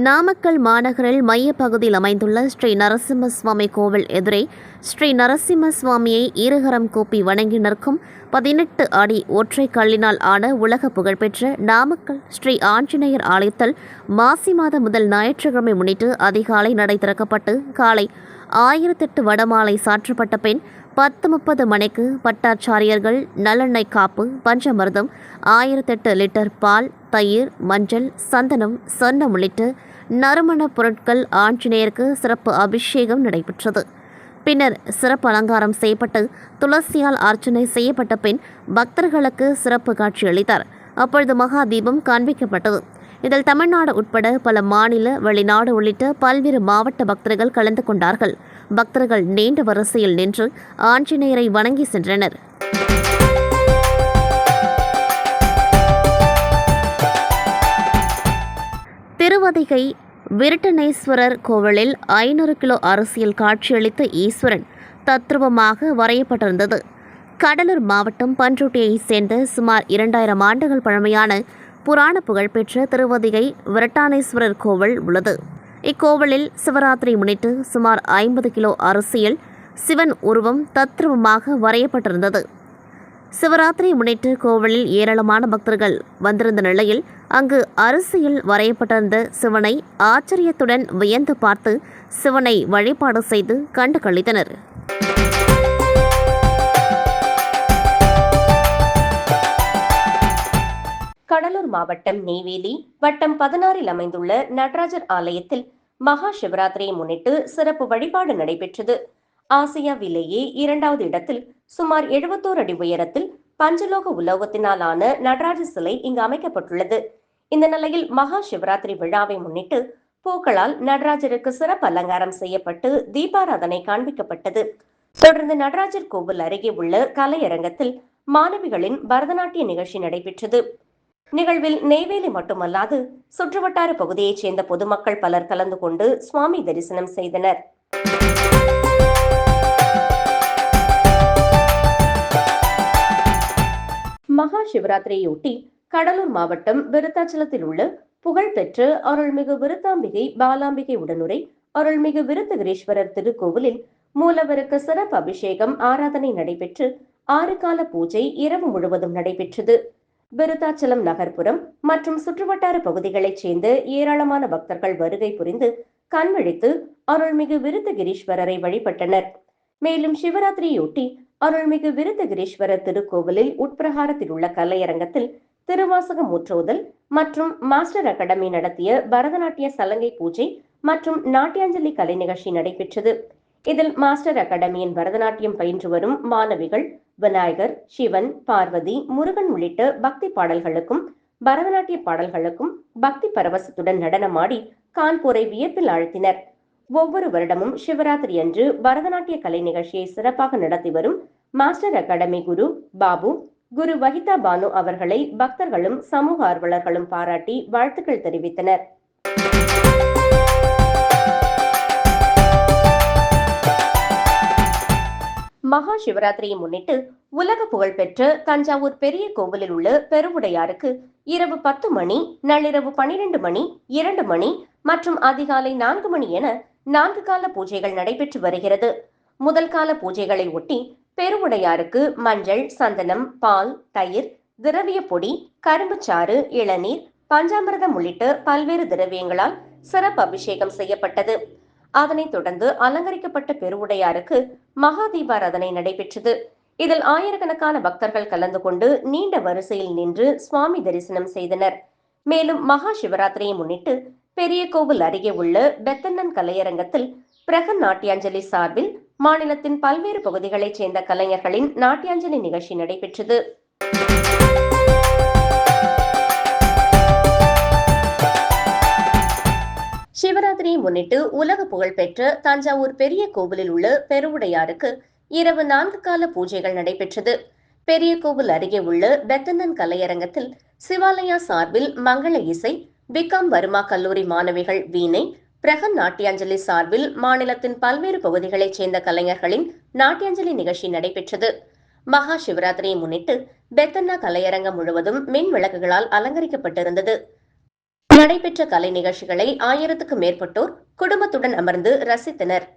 நாமக்கல் மாநகரில் மையப்பகுதியில் அமைந்துள்ள ஸ்ரீ நரசிம்ம சுவாமி கோவில் எதிரே ஸ்ரீ நரசிம்ம சுவாமியை இருகரம் கூப்பி வணங்கி நிற்கும் 18 அடி ஒற்றை கல்லினால் ஆன உலக புகழ்பெற்ற நாமக்கல் ஸ்ரீ ஆஞ்சநேயர் ஆலயத்தில் மாசி மாதம் முதல் ஞாயிற்றுக்கிழமை முன்னிட்டு அதிகாலை நடை திறக்கப்பட்டு காலை 1008 வடமாலை சாற்றப்பட்ட பின் 10:30 மணிக்கு பட்டாச்சாரியர்கள் நல்லெண்ணெய் காப்பு பஞ்சமிர்தம் 1008 லிட்டர் பால் தயிர் மஞ்சள் சந்தனம் சொன்னம் உள்ளிட்ட நறுமணப் பொருட்கள் ஆஞ்சநேயருக்கு சிறப்பு அபிஷேகம் நடைபெற்றது. பின்னர் சிறப்பு அலங்காரம் செய்யப்பட்டு துளசியால் அர்ச்சனை செய்யப்பட்ட பின் பக்தர்களுக்கு சிறப்பு காட்சி அளித்தார். அப்பொழுது மகா தீபம் காண்பிக்கப்பட்டது. இதில் தமிழ்நாடு உட்பட பல மாநில வெளிநாடு உள்ளிட்ட பல்வேறு மாவட்ட பக்தர்கள் கலந்து கொண்டார்கள். பக்தர்கள் நீண்ட வரிசையில் நின்று ஆஞ்சநேயரை வணங்கி சென்றனர். திருவதிகை விருட்டனேஸ்வரர் கோவிலில் 500 கிலோ அரிசியில் காட்சியளித்த ஈஸ்வரன் தத்ரூபமாக வரையப்பட்டிருந்தது. கடலூர் மாவட்டம் பண்ருட்டியைச் சேர்ந்த சுமார் 2000 ஆண்டுகள் பழமையான புராண புகழ்பெற்ற திருவதிகை விரட்டானேஸ்வரர் கோவில் உள்ளது. இக்கோவிலில் சிவராத்திரி முன்னிட்டு சுமார் 50 கிலோ அரிசியில் சிவன் உருவம் தத்ரூபமாக வரையப்பட்டிருந்தது. சிவராத்திரி முன்னிட்டு கோவிலில் ஏராளமான பக்தர்கள் வந்திருந்த நிலையில் அங்கு அரிசியில் வரையப்பட்டிருந்த சிவனை ஆச்சரியத்துடன் வியந்து பார்த்து சிவனை வழிபாடு செய்து கண்டு களித்தனர். கடலூர் மாவட்டம் நெய்வேலி வட்டம் 16 அமைந்துள்ள நடராஜர் ஆலயத்தில் மகா சிவராத்திரியை முன்னிட்டு சிறப்பு வழிபாடு நடைபெற்றது. ஆசியாவிலேயே 2வது இடத்தில் சுமார் 71 அடி உயரத்தில் பஞ்சலோக உலோகத்தினால் ஆன நடராஜர் சிலை இங்கு அமைக்கப்பட்டுள்ளது. இந்த நிலையில் மகா சிவராத்திரி விழாவை முன்னிட்டு பூக்களால் நடராஜருக்கு சிறப்பு அலங்காரம் செய்யப்பட்டு தீபாராதனை காண்பிக்கப்பட்டது. தொடர்ந்து நடராஜர் கோவில் அருகே உள்ள கலையரங்கத்தில் மாணவிகளின் பரதநாட்டிய நிகழ்ச்சி நடைபெற்றது. நிகழ்வில் நெய்வேலி மட்டுமல்லாது சுற்றுவட்டார பகுதியைச் சேர்ந்த பொதுமக்கள் பலர் கலந்து கொண்டு சுவாமி தரிசனம் செய்தனர். மகா சிவராத்திரியொட்டி கடலூர் மாவட்டம் விருத்தாச்சலத்தில் உள்ள புகழ்பெற்ற அருள்மிகு விருத்தாம்பிகை பாலாம்பிகை உடனுரை அருள்மிகு விருத்தகிரீஸ்வரர் திருக்கோவிலில் மூலவருக்கு சிறப்பு அபிஷேகம் ஆராதனை நடைபெற்று 6 கால பூஜை இரவு முழுவதும் நடைபெற்றது. விருத்தாச்சலம் நகர்ப்புறம் மற்றும் சுற்றுவட்டார பகுதிகளைச் சேர்ந்த ஏராளமான பக்தர்கள் வருகை புரிந்து கண்விழித்து அருள்மிகு விருத்தகிரீஸ்வரரை வழிபட்டனர். மேலும் சிவராத்திரியொட்டி அருள்மிகு விருத்தகிரீஸ்வரர் திருக்கோவிலில் உட்பிரகாரத்தில் உள்ள கலையரங்கத்தில் திருவாசகம் முற்றோதல் மற்றும் மாஸ்டர் அகாடமி நடத்திய பரதநாட்டிய சலங்கை பூஜை மற்றும் நாட்டியாஞ்சலி கலை நிகழ்ச்சி நடைபெற்றது. இதில் மாஸ்டர் அகாடமியின் பரதநாட்டியம் பயின்று வரும் மாணவிகள் விநாயகர், சிவன், பார்வதி, முருகன் உள்ளிட்ட பக்தி பாடல்களுக்கும் பரதநாட்டிய பாடல்களுக்கும் பக்தி பரவசத்துடன் நடனமாடி கான்பூரை வியப்பில் ஆழ்த்தினர். ஒவ்வொரு வருடமும் சிவராத்திரி அன்று பரதநாட்டிய கலை நிகழ்ச்சியை சிறப்பாக நடத்தி வரும் மாஸ்டர் அகாடமி குரு பாபு, குரு வஹிதா பானு அவர்களை பக்தர்களும் சமூக ஆர்வலர்களும் பாராட்டி வாழ்த்துக்கள் தெரிவித்தனர். மகா சிவராத்திரியை முன்னிட்டு உலக புகழ்பெற்ற தஞ்சாவூர் பெரிய கோவிலில் உள்ள பெருவுடையாருக்கு இரவு 10 மணி, நள்ளிரவு 12 மணி, 2 மணி மற்றும் அதிகாலை 4 மணி என 4 கால பூஜைகள் நடைபெற்று வருகிறது. முதல் கால பூஜைகளை ஒட்டி பெருவுடையாருக்கு மஞ்சள், சந்தனம், பால், தயிர், திரவிய பொடி, கரும்புச்சாறு, இளநீர், பஞ்சாமிர்தம் உள்ளிட்ட பல்வேறு திரவியங்களால் சிறப்பு அபிஷேகம் செய்யப்பட்டது. அதனைத் தொடர்ந்து அலங்கரிக்கப்பட்ட பெருவுடையாருக்கு மகா தீபாராதனை நடைபெற்றது. இதில் ஆயிரக்கணக்கான பக்தர்கள் கலந்து கொண்டு நீண்ட வரிசையில் நின்று சுவாமி தரிசனம் செய்தனர். மேலும் மகா சிவராத்திரியை முன்னிட்டு பெரிய கோவில் அருகே உள்ள பெத்தண்ணன் கலையரங்கத்தில் பிரகன் நாட்டியாஞ்சலி சார்பில் மாநிலத்தின் பல்வேறு பகுதிகளைச் சேர்ந்த கலைஞர்களின் நாட்டியாஞ்சலி நிகழ்ச்சி நடைபெற்றது. சிவராத்திரியை முன்னிட்டு உலக புகழ்பெற்ற தஞ்சாவூர் பெரிய கோவிலில் உள்ள பெருவுடையாருக்கு இரவு 4 கால பூஜைகள் நடைபெற்றது. பெரிய கோவில் அருகே உள்ள பெத்தண்ணன் கலையரங்கத்தில் சிவாலயா சார்பில் மங்கள இசை, பிகாம் வர்மா கல்லூரி மாணவிகள் வீணை, பிரகன் நாட்டியாஞ்சலி சார்பில் மாநிலத்தின் பல்வேறு பகுதிகளைச் சேர்ந்த கலைஞர்களின் நாட்டியாஞ்சலி நிகழ்ச்சி நடைபெற்றது. மகா சிவராத்திரியை முன்னிட்டு பெத்தண்ணா கலையரங்கம் முழுவதும் மின் விளக்குகளால் அலங்கரிக்கப்பட்டிருந்தது. நடைபெற்ற கலை நிகழ்ச்சிகளை 1000க்கும் மேற்பட்டோர் குடும்பத்துடன் அமர்ந்து ரசித்தனர்.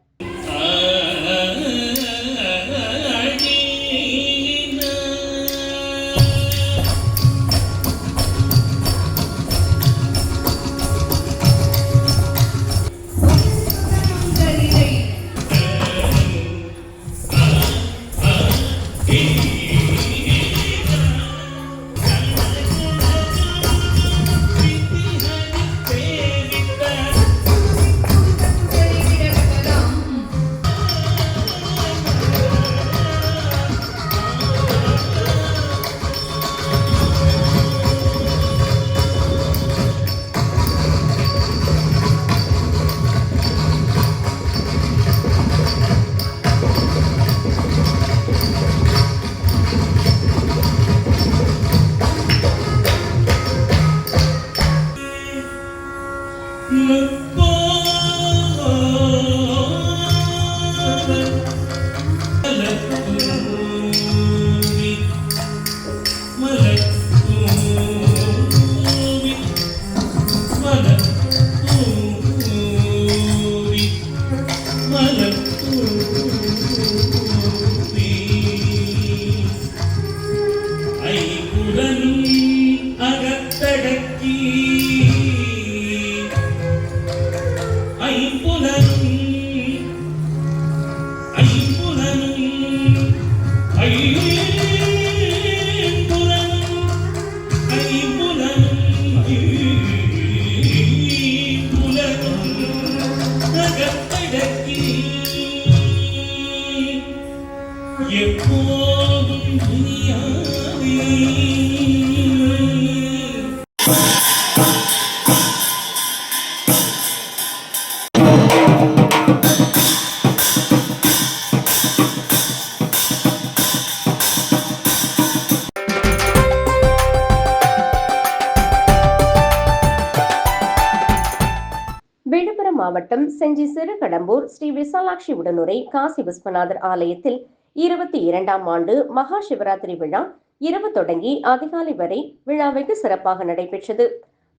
விழுப்புரம் மாவட்டம் செஞ்சி சிறுகடம்பூர் ஸ்ரீ விசாலாட்சி உடனுரை காசி விஸ்வநாதர் ஆலயத்தில் 22ஆம் ஆண்டு மகா சிவராத்திரி விழா இரவு தொடங்கி அதிகாலை வரை விழா வெகு சிறப்பாக நடைபெற்றது.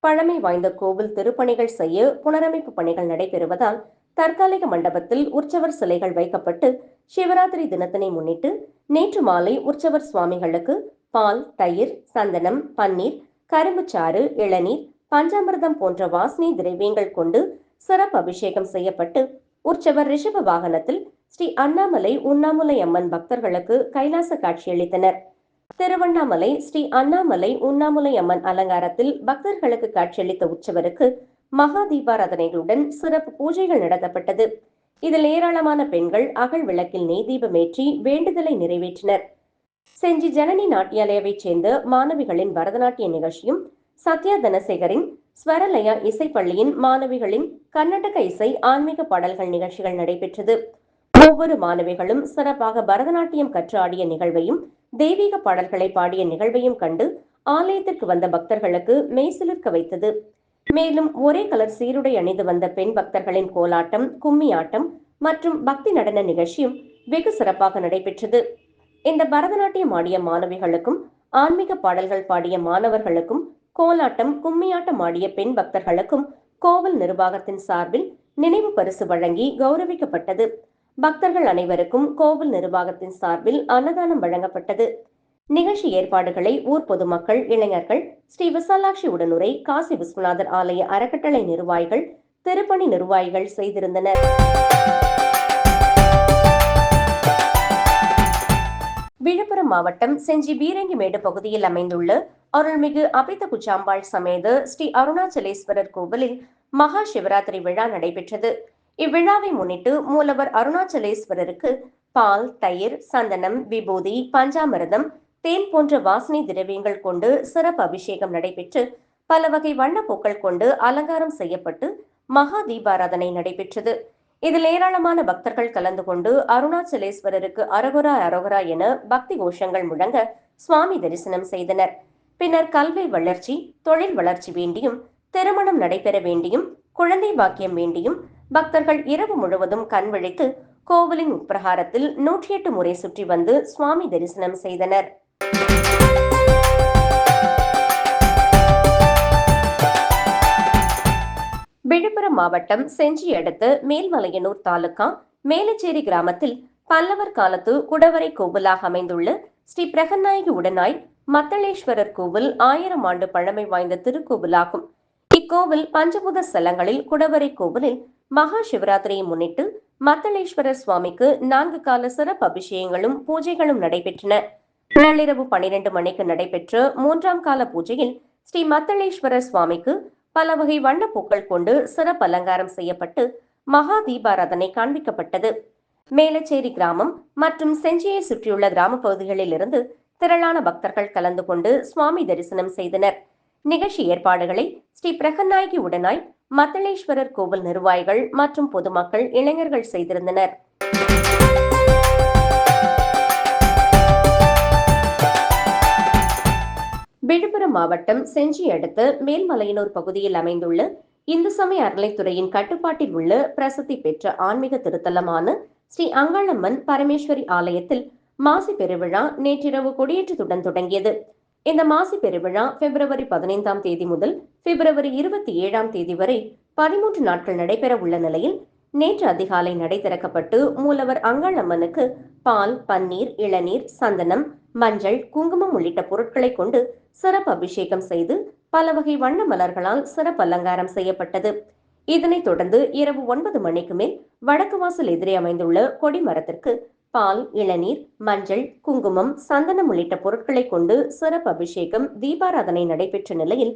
பழமை வாய்ந்த கோவில் திருப்பணிகள் செய்ய புனரமைப்பு பணிகள் நடைபெறுவதால் தற்காலிக மண்டபத்தில் உற்சவர் சிலைகள் வைக்கப்பட்டு சிவராத்திரி தினத்தினை முன்னிட்டு நேற்று மாலை உற்சவர் சுவாமிகளுக்கு பால், தயிர், சந்தனம், பன்னீர், கரும்புச்சாறு, இளநீர், பஞ்சாமிர்தம் போன்ற வாசனை திரவியங்கள் கொண்டு சிறப்பு அபிஷேகம் செய்யப்பட்டு உற்சவர் ரிஷப வாகனத்தில் ஸ்ரீ அண்ணாமலை உண்ணாமுலை அம்மன் பக்தர்களுக்கு கைலாச காட்சியளித்தனர். திருவண்ணாமலை ஸ்ரீ அண்ணாமலை உண்ணாமுலை அம்மன் அலங்காரத்தில் பக்தர்களுக்கு காட்சியளித்த உற்சவருக்கு மகா தீபாராதனைகளுடன் சிறப்பு பூஜைகள் நடத்தப்பட்டது. இதில் ஏராளமான பெண்கள் அகல் விளக்கில் நெய் தீபமேற்றி வேண்டுதலை நிறைவேற்றினர். செஞ்சி ஜனனி நாட்டியாலயாவைச் சேர்ந்த மாணவிகளின் பரதநாட்டிய நிகழ்ச்சியும், சத்யா தனசேகரின் ஸ்வரலயா இசைப்பள்ளியின் மாணவிகளின் கர்நாடக இசை ஆன்மீக பாடல்கள் நிகழ்ச்சிகள் நடைபெற்றது. ஒவ்வொரு மாணவிகளும் சிறப்பாக பரதநாட்டியம் கற்று ஆடிய நிகழ்வையும் தெய்வீக பாடல்களை பாடிய நிகழ்வையும் கண்டு ஆலயத்திற்கு வந்த பக்தர்களுக்கு மெய்சிலிர்க்க வைத்தது. மேலும் ஒரே கலர் சீருடை அணிந்து வந்த பெண் பக்தர்களின் கோலாட்டம், கும்மி ஆட்டம் மற்றும் பக்தி நடன நிகழ்ச்சியும் வெகு சிறப்பாக நடைபெற்றது. இந்த பரதநாட்டியம் ஆடிய மாணவிகளுக்கும் ஆன்மீக பாடல்கள் பாடிய மாணவர்களுக்கும் கோலாட்டம், கும்மியாட்டம் ஆடிய பெண் பக்தர்களுக்கும் கோவில் நிர்வாகத்தின் சார்பில் நினைவு பரிசு வழங்கி கௌரவிக்கப்பட்டது. பக்தர்கள் அனைவருக்கும் கோவில் நிர்வாகத்தின் சார்பில் அன்னதானம் வழங்கப்பட்டது. நிகழ்ச்சி ஏற்பாடுகளை ஊர் பொதுமக்கள், இளைஞர்கள், ஸ்ரீ விசாலாட்சி உடனுரை காசி விஸ்வநாதர் ஆலய அறக்கட்டளை நிர்வாகிகள், திருப்பணி நிர்வாகிகள் செய்திருந்தனர். விழுப்புரம் மாவட்டம் செஞ்சி பீரங்கிமேடு பகுதியில் அமைந்துள்ள அருள்மிகு அபித குச்சாம்பாள் சமேத ஸ்ரீ அருணாச்சலேஸ்வரர் கோவிலில் மகா சிவராத்திரி விழா நடைபெற்றது. இவ்விழாவை முன்னிட்டு மூலவர் அருணாச்சலேஸ்வரருக்கு பால், தயிர், சந்தனம், விபூதி, பஞ்சாமிர்தம், தேன் போன்ற வாசனை திரவியங்கள் கொண்டு சிறப்பு அபிஷேகம் நடைபெற்று பல வகை வண்ணப்பூக்கள் கொண்டு அலங்காரம் செய்யப்பட்டு மகா தீபாராதனை நடைபெற்றது. இதில் ஏராளமான பக்தர்கள் கலந்து கொண்டு அருணாச்சலேஸ்வரருக்கு அரோகரா அரோகரா என பக்தி கோஷங்கள் முழங்க சுவாமி தரிசனம் செய்தனர். பின்னர் கல்வி வளர்ச்சி, தொழில் வளர்ச்சி வேண்டியும், திருமணம் நடைபெற வேண்டியும், குழந்தை பாக்கியம் வேண்டியும் பக்தர்கள் இரவு முழுவதும் கண் விழித்து கோவிலின் உட்பிரகாரத்தில் 108 முறை சுற்றி வந்து சுவாமி தரிசனம் செய்தனர். மாவட்டம் செஞ்சி அடுத்த மேல்மலையனூர் தாலுகா மேலச்சேரி கிராமத்தில் பல்லவர் காலத்து குடவரை கோவிலாக அமைந்துள்ள ஸ்ரீ பிரகநாயகி உடனாய் மத்தளேஸ்வரர் கோவில் 1000 ஆண்டு பழமை வாய்ந்த திருக்கோவிலாகும். இக்கோவில் பஞ்சபூத ஸ்தலங்களில் குடவரை கோவிலில் மகா சிவராத்திரியை முன்னிட்டு மத்தளேஸ்வரர் சுவாமிக்கு 4 கால சிறப்பு அபிஷேகங்களும் பூஜைகளும் நடைபெற்றன. நள்ளிரவு 12 மணிக்கு நடைபெற்ற 3ஆம் கால பூஜையில் ஸ்ரீ மத்தளேஸ்வரர் சுவாமிக்கு பல வகை வண்ணப்பூக்கள் கொண்டு சிறப்பு அலங்காரம் செய்யப்பட்டு மகா தீபாராதனை காண்பிக்கப்பட்டது. மேலச்சேரி கிராமம் மற்றும் செஞ்சியை சுற்றியுள்ள கிராம பகுதிகளில் இருந்து திரளான பக்தர்கள் கலந்து கொண்டு சுவாமி தரிசனம் செய்தனர். நிகழ்ச்சி ஏற்பாடுகளை ஸ்ரீ பிரகநாயகி உடனாய் மத்தளேஸ்வரர் கோவில் நிர்வாகிகள் மற்றும் பொதுமக்கள் இளைஞர்கள் செய்திருந்தனர். விழுப்புரம் மாவட்டம் செஞ்சி அடுத்த மேல்மலையனூர் பகுதியில் அமைந்துள்ள இந்து சமய அறநிலைத்துறையின் கட்டுப்பாட்டில் உள்ள பிரசித்தி பெற்ற ஆன்மீக திருத்தலமான ஸ்ரீ அங்காளம்மன் பரமேஸ்வரி ஆலயத்தில் மாசி பெருவிழா நேற்றிரவு கொடியேற்றத்துடன் தொடங்கியது. இந்த மாசி பெருவிழா பிப்ரவரி 15ஆம் தேதி முதல் பிப்ரவரி 27ஆம் தேதி வரை 13 நாட்கள் நடைபெற உள்ள நிலையில் நேற்று அதிகாலை நடை திறக்கப்பட்டு மூலவர் அங்காளம்மனுக்கு பால், பன்னீர், இளநீர், சந்தனம், மஞ்சள், குங்குமம் உள்ளிட்ட பொருட்களை கொண்டு சிறப்பு அபிஷேகம் செய்து பல வகை வண்ண மலர்களால் சிறப்பு அலங்காரம் செய்யப்பட்டது. இதனைத் தொடர்ந்து இரவு 9 மணிக்கு மேல் வடக்கு வாசல் எதிரே அமைந்துள்ள கொடிமரத்திற்கு பால், இளநீர், மஞ்சள், குங்குமம், சந்தனம் உள்ளிட்ட பொருட்களை கொண்டு சிறப்பு அபிஷேகம், தீபாராதனை நடைபெற்ற நிலையில்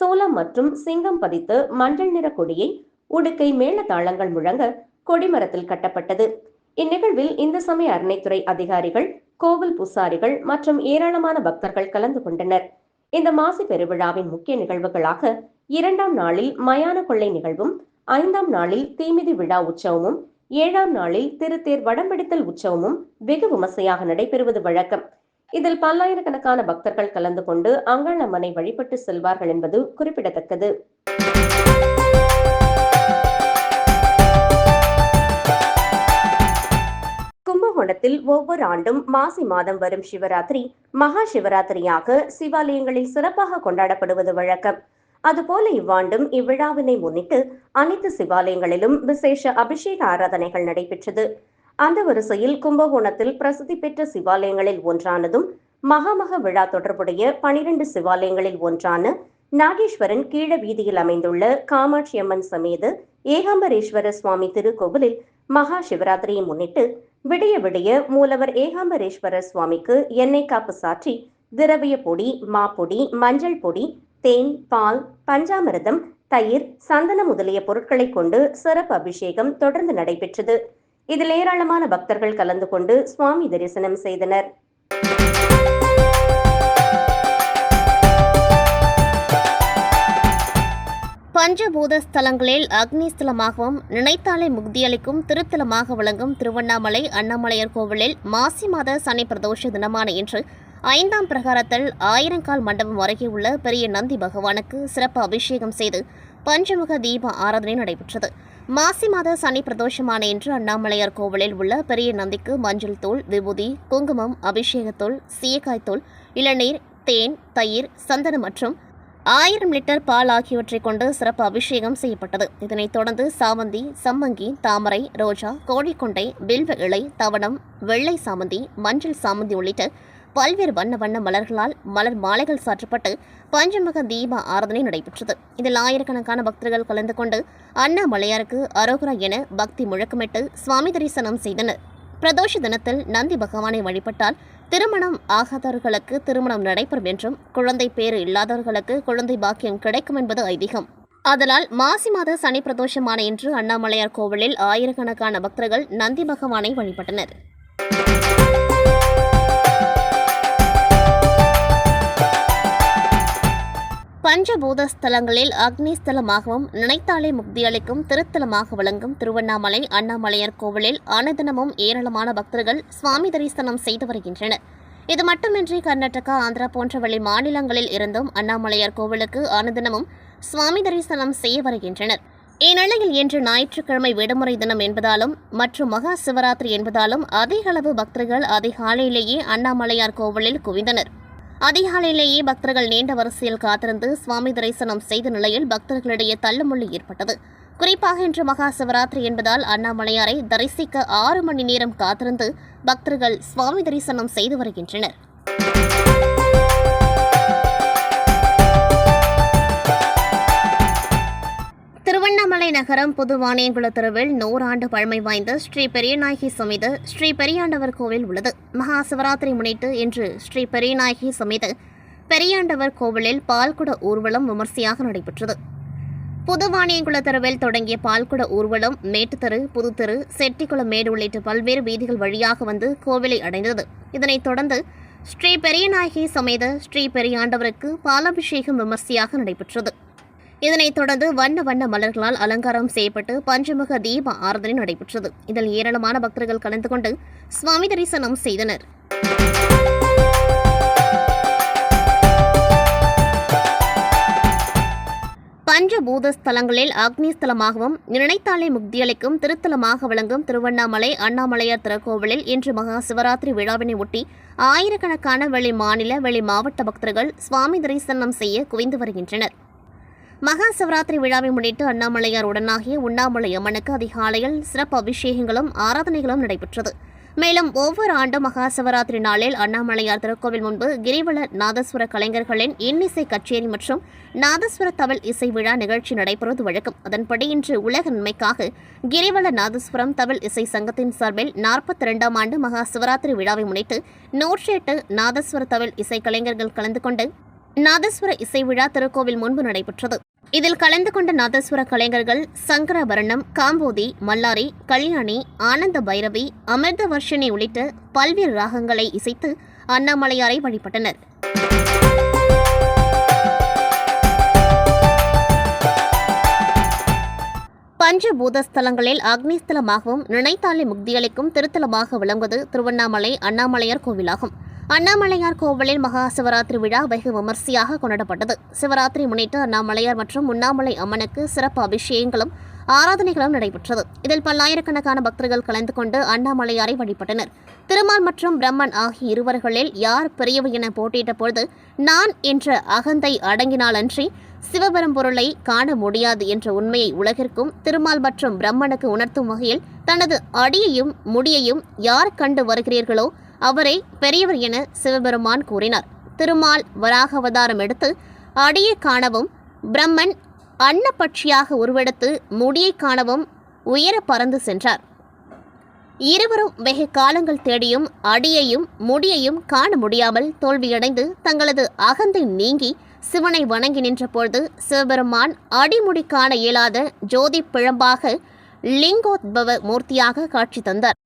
சோளம் மற்றும் சிங்கம் பதித்த மஞ்சள் நிற கொடியை உடுக்கை மேள தாளங்கள் முழங்க கொடிமரத்தில் கட்டப்பட்டது. இந்நிகழ்வில் இந்து சமய அறநிலைத்துறை அதிகாரிகள், கோவில் பூசாரிகள் மற்றும் ஏராளமான பக்தர்கள் கலந்து கொண்டனர். இந்த மாசி பெருவிழாவின் முக்கிய நிகழ்வுகளாக 2ஆம் நாளில் மயான கொள்ளை நிகழ்வும், 5ஆம் நாளில் தீமிதி விழா உற்சவமும், 7ஆம் நாளில் திருத்தேர் வடம்பிடித்தல் உற்சவமும் வெகு விமர்சையாக நடைபெறுவது வழக்கம். இதில் பல்லாயிரக்கணக்கான பக்தர்கள் கலந்து கொண்டு அங்காளம்மனை வழிபட்டு செல்வார்கள் என்பது குறிப்பிடத்தக்கது. கும்பகோணத்தில் ஒவ்வொரு ஆண்டும் மாசி மாதம் வரும் சிவராத்திரி மகா சிவராத்திரியாக சிவாலயங்களில் சிறப்பாக கொண்டாடப்படுவது வழக்கம். அதுபோல இவ்வாண்டும் இவ்விழாவினை முன்னிட்டு அனைத்து சிவாலயங்களிலும் விசேஷ அபிஷேக ஆராதனைகள் நடைபெற்றது. அந்த வரிசையில் கும்பகோணத்தில் பிரசித்தி பெற்ற சிவாலயங்களில் ஒன்றானதும் மகாமக விழா தொடர்புடைய 12 சிவாலயங்களில் ஒன்றான நாகேஸ்வரன் கீழ வீதியில் அமைந்துள்ள காமாட்சி அம்மன் சமேத ஏகாம்பரேஸ்வரர் சுவாமி திருக்கோவிலில் மகா சிவராத்திரியை முன்னிட்டு விடிய விடிய மூலவர் ஏகாம்பரேஸ்வரர் சுவாமிக்கு எண்ணெய் காப்பு சாற்றி திரவிய பொடி, மாப்பொடி, மஞ்சள் பொடி, தேன், பால், பஞ்சாமிர்தம், தயிர், சந்தனம் முதலிய பொருட்களை கொண்டு சிறப்பு அபிஷேகம் தொடர்ந்து நடைபெற்றது. இதில் ஏராளமான பக்தர்கள் கலந்து கொண்டு சுவாமி தரிசனம் செய்தனர். பஞ்சபூத ஸ்தலங்களில் அக்னி ஸ்தலமாகவும் நினைத்தாலே முக்தியளிக்கும் திருத்தலமாக விளங்கும் திருவண்ணாமலை அண்ணாமலையார் கோவிலில் மாசி மாத சனி பிரதோஷ தினமான இன்று 5ஆம் பிரகாரத்தில் 1000 கால் மண்டபம் அருகே உள்ள பெரிய நந்தி பகவானுக்கு சிறப்பு அபிஷேகம் செய்து பஞ்சமுக தீப ஆராதனை நடைபெற்றது. மாசி மாத சனி பிரதோஷமான இன்று அண்ணாமலையார் கோவிலில் உள்ள பெரிய நந்திக்கு மஞ்சள் தூள், விபூதி, குங்குமம், அபிஷேகத்தூள், சீயக்காய்த்தூள், இளநீர், தேன், தயிர், சந்தனம் மற்றும் 1000 லிட்டர் பால் ஆகியவற்றை கொண்டு சிறப்பு அபிஷேகம் செய்யப்பட்டது. இதனைத் தொடர்ந்து சாமந்தி, சம்மங்கி, தாமரை, ரோஜா, கோழிக்கொண்டை, பில்வ இலை, தவணம், வெள்ளை சாமந்தி, மஞ்சள் சாமந்தி உள்ளிட்ட பல்வேறு வண்ண வண்ண மலர்களால் மலர் மாலைகள் சாற்றப்பட்டு பஞ்சமுக தீப ஆராதனை நடைபெற்றது. இதில் ஆயிரக்கணக்கான பக்தர்கள் கலந்து கொண்டு அண்ணாமலையாருக்கு அரோகரா என பக்தி முழக்கமிட்டு சுவாமி தரிசனம் செய்தனர். பிரதோஷ தினத்தில் நந்தி பகவானை வழிபட்டால் திருமணம் ஆகாதவர்களுக்கு திருமணம் நடைபெறும் என்றும் குழந்தை பேறு இல்லாதவர்களுக்கு குழந்தை பாக்கியம் கிடைக்கும் என்பது ஐதீகம். அதனால் மாசி மாத சனி பிரதோஷமான இன்று அண்ணாமலையார் கோவிலில் ஆயிரக்கணக்கான பக்தர்கள் நந்தி பகவானை வழிபட்டனர். பஞ்சபூத ஸ்தலங்களில் அக்னி ஸ்தலமாகவும் நினைத்தாலே முக்தியளிக்கும் திருத்தலமாக விளங்கும் திருவண்ணாமலை அண்ணாமலையார் கோவிலில் அனுதினமும் ஏராளமான பக்தர்கள் சுவாமி தரிசனம் செய்து வருகின்றனர். இது மட்டுமின்றி கர்நாடகா, ஆந்திரா போன்ற வெளி மாநிலங்களில் இருந்தும் அண்ணாமலையார் கோவிலுக்கு அனுதினமும் சுவாமி தரிசனம் செய்ய வருகின்றனர். இந்நிலையில் இன்று ஞாயிற்றுக்கிழமை விடுமுறை தினம் என்பதாலும் மற்றும் மகா சிவராத்திரி என்பதாலும் அதிக அளவு பக்தர்கள் அதிகாலையிலேயே அண்ணாமலையார் கோவிலில் குவிந்தனர். அதிகாலையிலேயே பக்தர்கள் நீண்ட வரிசையில் காத்திருந்து சுவாமி தரிசனம் செய்த நிலையில் பக்தர்களிடையே தள்ளுமுள்ளு ஏற்பட்டது. குறிப்பாக இன்று மகா சிவராத்திரி என்பதால் அண்ணாமலையாரை தரிசிக்க 6 மணி நேரம் காத்திருந்து பக்தர்கள் சுவாமி தரிசனம் செய்து வருகின்றனர். திருவண்ணாமலை நகரம் புதுவானியங்குள தெருவில் 100 ஆண்டு பழமை வாய்ந்த ஸ்ரீ பெரியநாயகி சமேத ஸ்ரீ பெரியாண்டவர் கோவில் உள்ளது. மகா சிவராத்திரி முன்னிட்டு இன்று ஸ்ரீ பெரியநாயகி சமேத பெரியாண்டவர் கோவிலில் பால்குட ஊர்வலம் விமர்சையாக நடைபெற்றது. புதுவானியங்குள தெருவில் தொடங்கிய பால்குட ஊர்வலம் மேட்டுத்தெரு, புதுத்தெரு, செட்டிக்குளம் மேடு உள்ளிட்ட பல்வேறு வீதிகள் வழியாக வந்து கோவிலை அடைந்தது. இதனைத் தொடர்ந்து ஸ்ரீ பெரியநாயகி சமேத ஸ்ரீ பெரியாண்டவருக்கு பாலாபிஷேகம் விமர்சையாக நடைபெற்றது. இதனைத் தொடர்ந்து வண்ண வண்ண மலர்களால் அலங்காரம் செய்யப்பட்டு பஞ்சமுக தீப ஆராதனை நடைபெற்றது. இதில் ஏராளமான பக்தர்கள் கலந்து கொண்டு சுவாமி தரிசனம் செய்தனர். பஞ்சபூத ஸ்தலங்களில் அக்னி ஸ்தலமாகவும் நினைத்தாலே முக்தியளிக்கும் திருத்தலமாக விளங்கும் திருவண்ணாமலை அண்ணாமலையார் திருக்கோவிலில் இன்று மகா சிவராத்திரி விழாவினை ஒட்டி ஆயிரக்கணக்கான வெளி மாநில வெளி மாவட்ட பக்தர்கள் சுவாமி தரிசனம் செய்ய குவிந்து வருகின்றனர். மகா சிவராத்திரி விழாவை முன்னிட்டு அண்ணாமலையார் உடனாகிய உண்ணாமலை அம்மனுக்கு அதிகாலையில் சிறப்பு அபிஷேகங்களும் ஆராதனைகளும் நடைபெற்றது. மேலும் ஒவ்வொரு ஆண்டும் மகா சிவராத்திரி நாளில் அண்ணாமலையார் திருக்கோவில் முன்பு கிரிவல நாதஸ்வர கலைஞர்களின் இன்னிசை கச்சேரி மற்றும் நாதஸ்வர தவில் இசை விழா நிகழ்ச்சி நடைபெறுவது வழக்கம். அதன்படி இன்று உலக நன்மைக்காக கிரிவல நாதஸ்வரம் தவில் இசை சங்கத்தின் சார்பில் 42ஆம் ஆண்டு மகா சிவராத்திரி விழாவை முன்னிட்டு 108 நாதஸ்வர தவில் இசை கலைஞர்கள் கலந்து கொண்டு நாதஸ்வர இசை விழா திருக்கோவில் முன்பு நடைபெற்றது. இதில் கலந்து கொண்ட நாதஸ்வர கலைஞர்கள் சங்கரபரணம், காம்போதி, மல்லாரி, கல்யாணி, ஆனந்த பைரவி, அமிர்த வர்ஷினி உள்ளிட்ட பல்வேறு ராகங்களை இசைத்து அண்ணாமலையாரை வழிபட்டனர். பஞ்சபூத ஸ்தலங்களில் அக்னி ஸ்தலமாகவும் நினைத்தாலே முக்தியளிக்கும் திருத்தலமாக விளங்குவது திருவண்ணாமலை அண்ணாமலையார் கோவிலாகும். அண்ணாமலையார் கோவிலில் மகா சிவராத்திரி விழா வெகு விமர்சையாக கொண்டாடப்பட்டது. சிவராத்திரி முன்னிட்டு அண்ணாமலையார் மற்றும் உண்ணாமலை அம்மனுக்கு சிறப்பு அபிஷேகங்களும் ஆராதனைகளும் நடைபெற்றது. இதில் பல்லாயிரக்கணக்கான பக்தர்கள் கலந்து கொண்டு அண்ணாமலையாரை வழிபட்டனர். திருமால் மற்றும் பிரம்மன் ஆகிய இருவர்களில் யார் பெரியவர் என போட்டியிட்ட பொழுது நான் என்ற அகந்தை அடங்கினாலன்றி சிவபெரும்பொருளை காண முடியாது என்ற உண்மையை உலகிற்கும் திருமால் மற்றும் பிரம்மனுக்கு உணர்த்தும் வகையில் தனது அடியையும் முடியையும் யார் கண்டு வருகிறீர்களோ அவரை பெரியவர் என சிவபெருமான் கூறினார். திருமால் வராக அவதாரம் எடுத்து அடியை காணவும், பிரம்மன் அன்னப்பட்சியாக உருவெடுத்து முடியை காணவும் உயர பறந்து சென்றார். இருவரும் வெகு காலங்கள் தேடியும் அடியையும் முடியையும் காண முடியாமல் தோல்வியடைந்து தங்களது அகந்தை நீங்கி சிவனை வணங்கி நின்ற பொழுது சிவபெருமான் அடிமுடி காண இயலாத ஜோதி பிழம்பாக லிங்கோத்பவ மூர்த்தியாக காட்சி தந்தார்.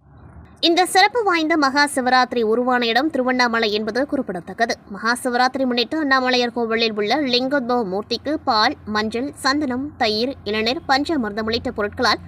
இந்த சிறப்பு வாய்ந்த மகா சிவராத்திரி உருவான இடம் திருவண்ணாமலை என்பது குறிப்பிடத்தக்கது. மகா சிவராத்திரி முன்னிட்டு அண்ணாமலையார் கோவிலில் உள்ள லிங்கோத்பவ மூர்த்திக்கு பால், மஞ்சள், சந்தனம், தயிர், இளநீர், பஞ்சாமிர்தம் உள்ளிட்ட பொருட்களால்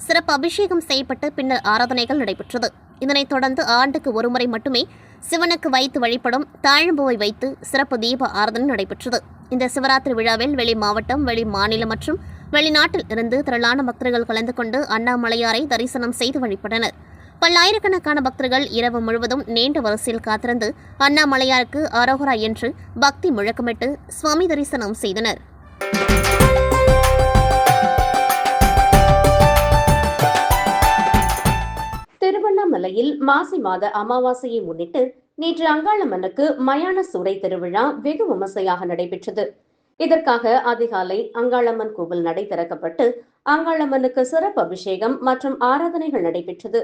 சிறப்பு அபிஷேகம் செய்யப்பட்டு பின்னர் ஆராதனைகள் நடைபெற்றது. இதனைத் தொடர்ந்து ஆண்டுக்கு ஒருமுறை மட்டுமே சிவனுக்கு வைத்து வழிபடும் தாழம்பூவை வைத்து சிறப்பு தீப ஆராதனை நடைபெற்றது. இந்த சிவராத்திரி விழாவில் வெளி மாவட்டம், வெளி மாநிலம் மற்றும் வெளிநாட்டில் இருந்து திரளான பக்தர்கள் கலந்து கொண்டு அண்ணாமலையாரை தரிசனம் செய்து வழிபட்டனர். பல்லாயிரக்கணக்கான பக்தர்கள் இரவு முழுவதும் நீண்ட வரிசையில் காத்திருந்து அண்ணாமலையாருக்கு அரோகரா என்று பக்தி முழக்கமிட்டு சுவாமி தரிசனம் செய்தனர். திருவண்ணாமலையில் மாசி மாத அமாவாசையை முன்னிட்டு நேற்று அங்காளம்மனுக்கு மயான சூறை திருவிழா வெகு விமர்சையாக நடைபெற்றது. இதற்காக அதிகாலை அங்காளம்மன் கோவில் நடை திறக்கப்பட்டு அங்காளம்மனுக்கு சிறப்பு அபிஷேகம் மற்றும் ஆராதனைகள் நடைபெற்றது.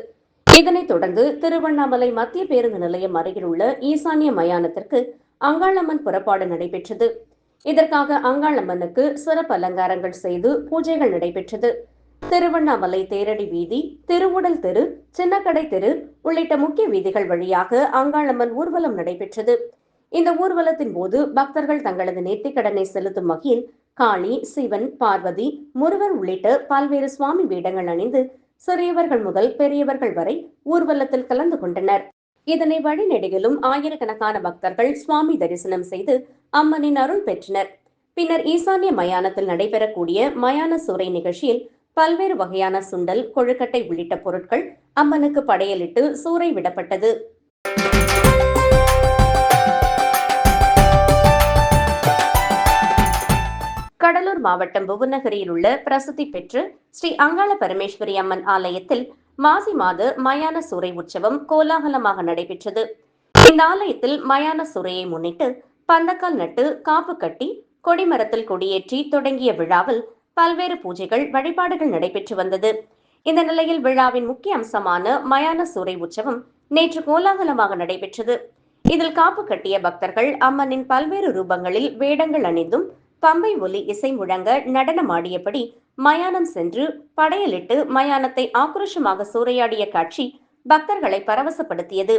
இதனைத் தொடர்ந்து திருவண்ணாமலை மத்திய பேருந்து நிலையம் அருகில் உள்ள ஈசானிய மயானத்திற்கு அங்காளம்மன் புறப்பாடு நடைபெற்றது. இதற்காக அங்காளம்மனுக்கு சிறப்பு அலங்காரங்கள் செய்து பூஜைகள் நடைபெற்றது. திருவண்ணாமலை தேரடி வீதி, திருவுடல் தெரு, சின்னக்கடை தெரு உள்ளிட்ட முக்கிய வீதிகள் வழியாக அங்காளம்மன் ஊர்வலம் நடைபெற்றது. இந்த ஊர்வலத்தின் போது பக்தர்கள் தங்களது நேர்த்திக்கடனை செலுத்தும் வகையில் காளி, சிவன், பார்வதி, முருகர் உள்ளிட்ட பல்வேறு சுவாமி வேடங்கள் அணிந்து சிறியவர்கள் முதல் பெரியவர்கள் வரை ஊர்வலத்தில் கலந்து கொண்டனர். இதனை வழிநெடுகிலும் ஆயிரக்கணக்கான பக்தர்கள் சுவாமி தரிசனம் செய்து அம்மனின் அருள் பெற்றனர். பின்னர் ஈசானிய மயானத்தில் நடைபெறக்கூடிய மயான சூறை நிகழ்ச்சியில் பல்வேறு வகையான சுண்டல், கொழுக்கட்டை உள்ளிட்ட பொருட்கள் அம்மனுக்கு படையலிட்டு சூறை விடப்பட்டது. கடலூர் கடலூர் மாவட்டம் புவனகிரியில் உள்ள பிரசித்தி பெற்ற ஸ்ரீ அங்காள பரமேஸ்வரி அம்மன் ஆலயத்தில் மாசி மாத மயான சூறை உற்சவம் கோலாகலமாக நடைபெற்றது. இந்த ஆலயத்தில் மயான சூறையை முன்னிட்டு பந்தக்கால் நட்டு காப்பு கட்டி கொடிமரத்தில் கொடியேற்றி தொடங்கிய விழாவில் பல்வேறு பூஜைகள் வழிபாடுகள் நடைபெற்று வந்தது. இந்த நிலையில் விழாவின் முக்கிய அம்சமான மயான சூறை உற்சவம் நேற்று கோலாகலமாக நடைபெற்றது. இதில் காப்பு கட்டிய பக்தர்கள் அம்மனின் பல்வேறு ரூபங்களில் வேடங்கள் அணிந்தும் பம்பை ஒலி இசை முழங்க நடனமாடியபடி மயானம் சென்று படையலிட்டு மயானத்தை ஆக்ரோஷமாக சூறையாடிய காட்சி பக்தர்களை பரவசப்படுத்தியது.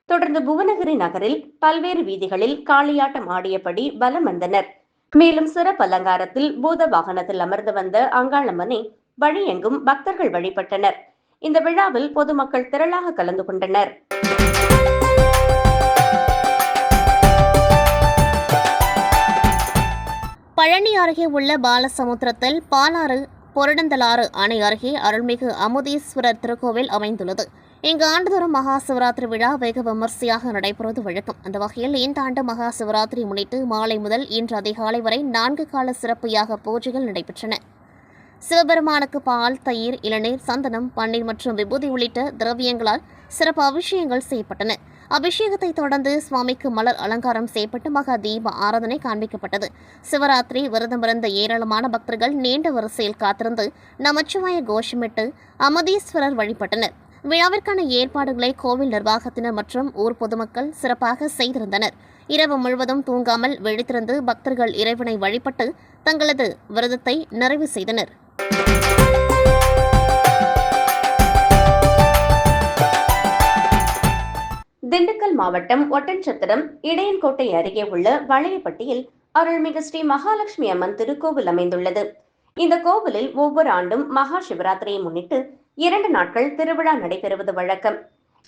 தொடர்ந்து புவனகிரி நகரில் பல்வேறு வீதிகளில் காளியாட்டம் ஆடியபடி பலம் வந்தனர். மேலும் சிறப்பு அலங்காரத்தில் பூத வாகனத்தில் அமர்ந்து வந்த அங்காளம்மனை வழியெங்கும் பக்தர்கள் வழிபட்டனர். இந்த விழாவில் பொதுமக்கள் திரளாக கலந்து கொண்டனர். பழனி அருகே உள்ள பாலசமுத்திரத்தில் பாலாறு பொருடந்தலாறு அணை அருகே அருள்மிகு அமுதீஸ்வரர் திருக்கோவில் அமைந்துள்ளது. இங்கு ஆண்டுதோறும் மகா சிவராத்திரி விழா வெகு விமர்சையாக நடைபெறுவது வழக்கம். அந்த வகையில் இந்த ஆண்டு மகா சிவராத்திரி முன்னிட்டு மாலை முதல் இன்று அதிகாலை வரை 4 கால சிறப்பு யாக பூஜைகள் நடைபெற்றன. சிவபெருமானுக்கு பால், தயிர், இளநீர், சந்தனம், பன்னீர் மற்றும் விபூதி உள்ளிட்ட திரவியங்களால் சிறப்பு அபிஷேகங்கள் செய்யப்பட்டன. அபிஷேகத்தை தொடர்ந்து சுவாமிக்கு மலர் அலங்காரம் செய்யப்பட்டு மகா தீப ஆராதனை காண்பிக்கப்பட்டது. சிவராத்திரி விரதமிருந்த ஏராளமான பக்தர்கள் நீண்ட வரிசையில் காத்திருந்து நமச்சிவாய கோஷமிட்டு அமுதீஸ்வரர் வழிபட்டனர். விழாவிற்கான ஏற்பாடுகளை கோவில் நிர்வாகத்தினர் மற்றும் ஊர் பொதுமக்கள் சிறப்பாக செய்திருந்தனர். இரவு முழுவதும் தூங்காமல் விழித்திருந்து பக்தர்கள் இறைவனை வழிபட்டு தங்களது விரதத்தை நிறைவு செய்தனர். திண்டுக்கல் மாவட்டம் ஒட்டன்சத்திரம் இடையன்கோட்டை அருகே உள்ள வளையப்பட்டியில் அருள்மிகு ஸ்ரீ மகாலட்சுமி அம்மன் திருக்கோவில் அமைந்துள்ளது. இந்த கோவிலில் ஒவ்வொரு ஆண்டும் மகா சிவராத்திரியை முன்னிட்டு 2 நாட்கள் திருவிழா நடைபெறுவது வழக்கம்.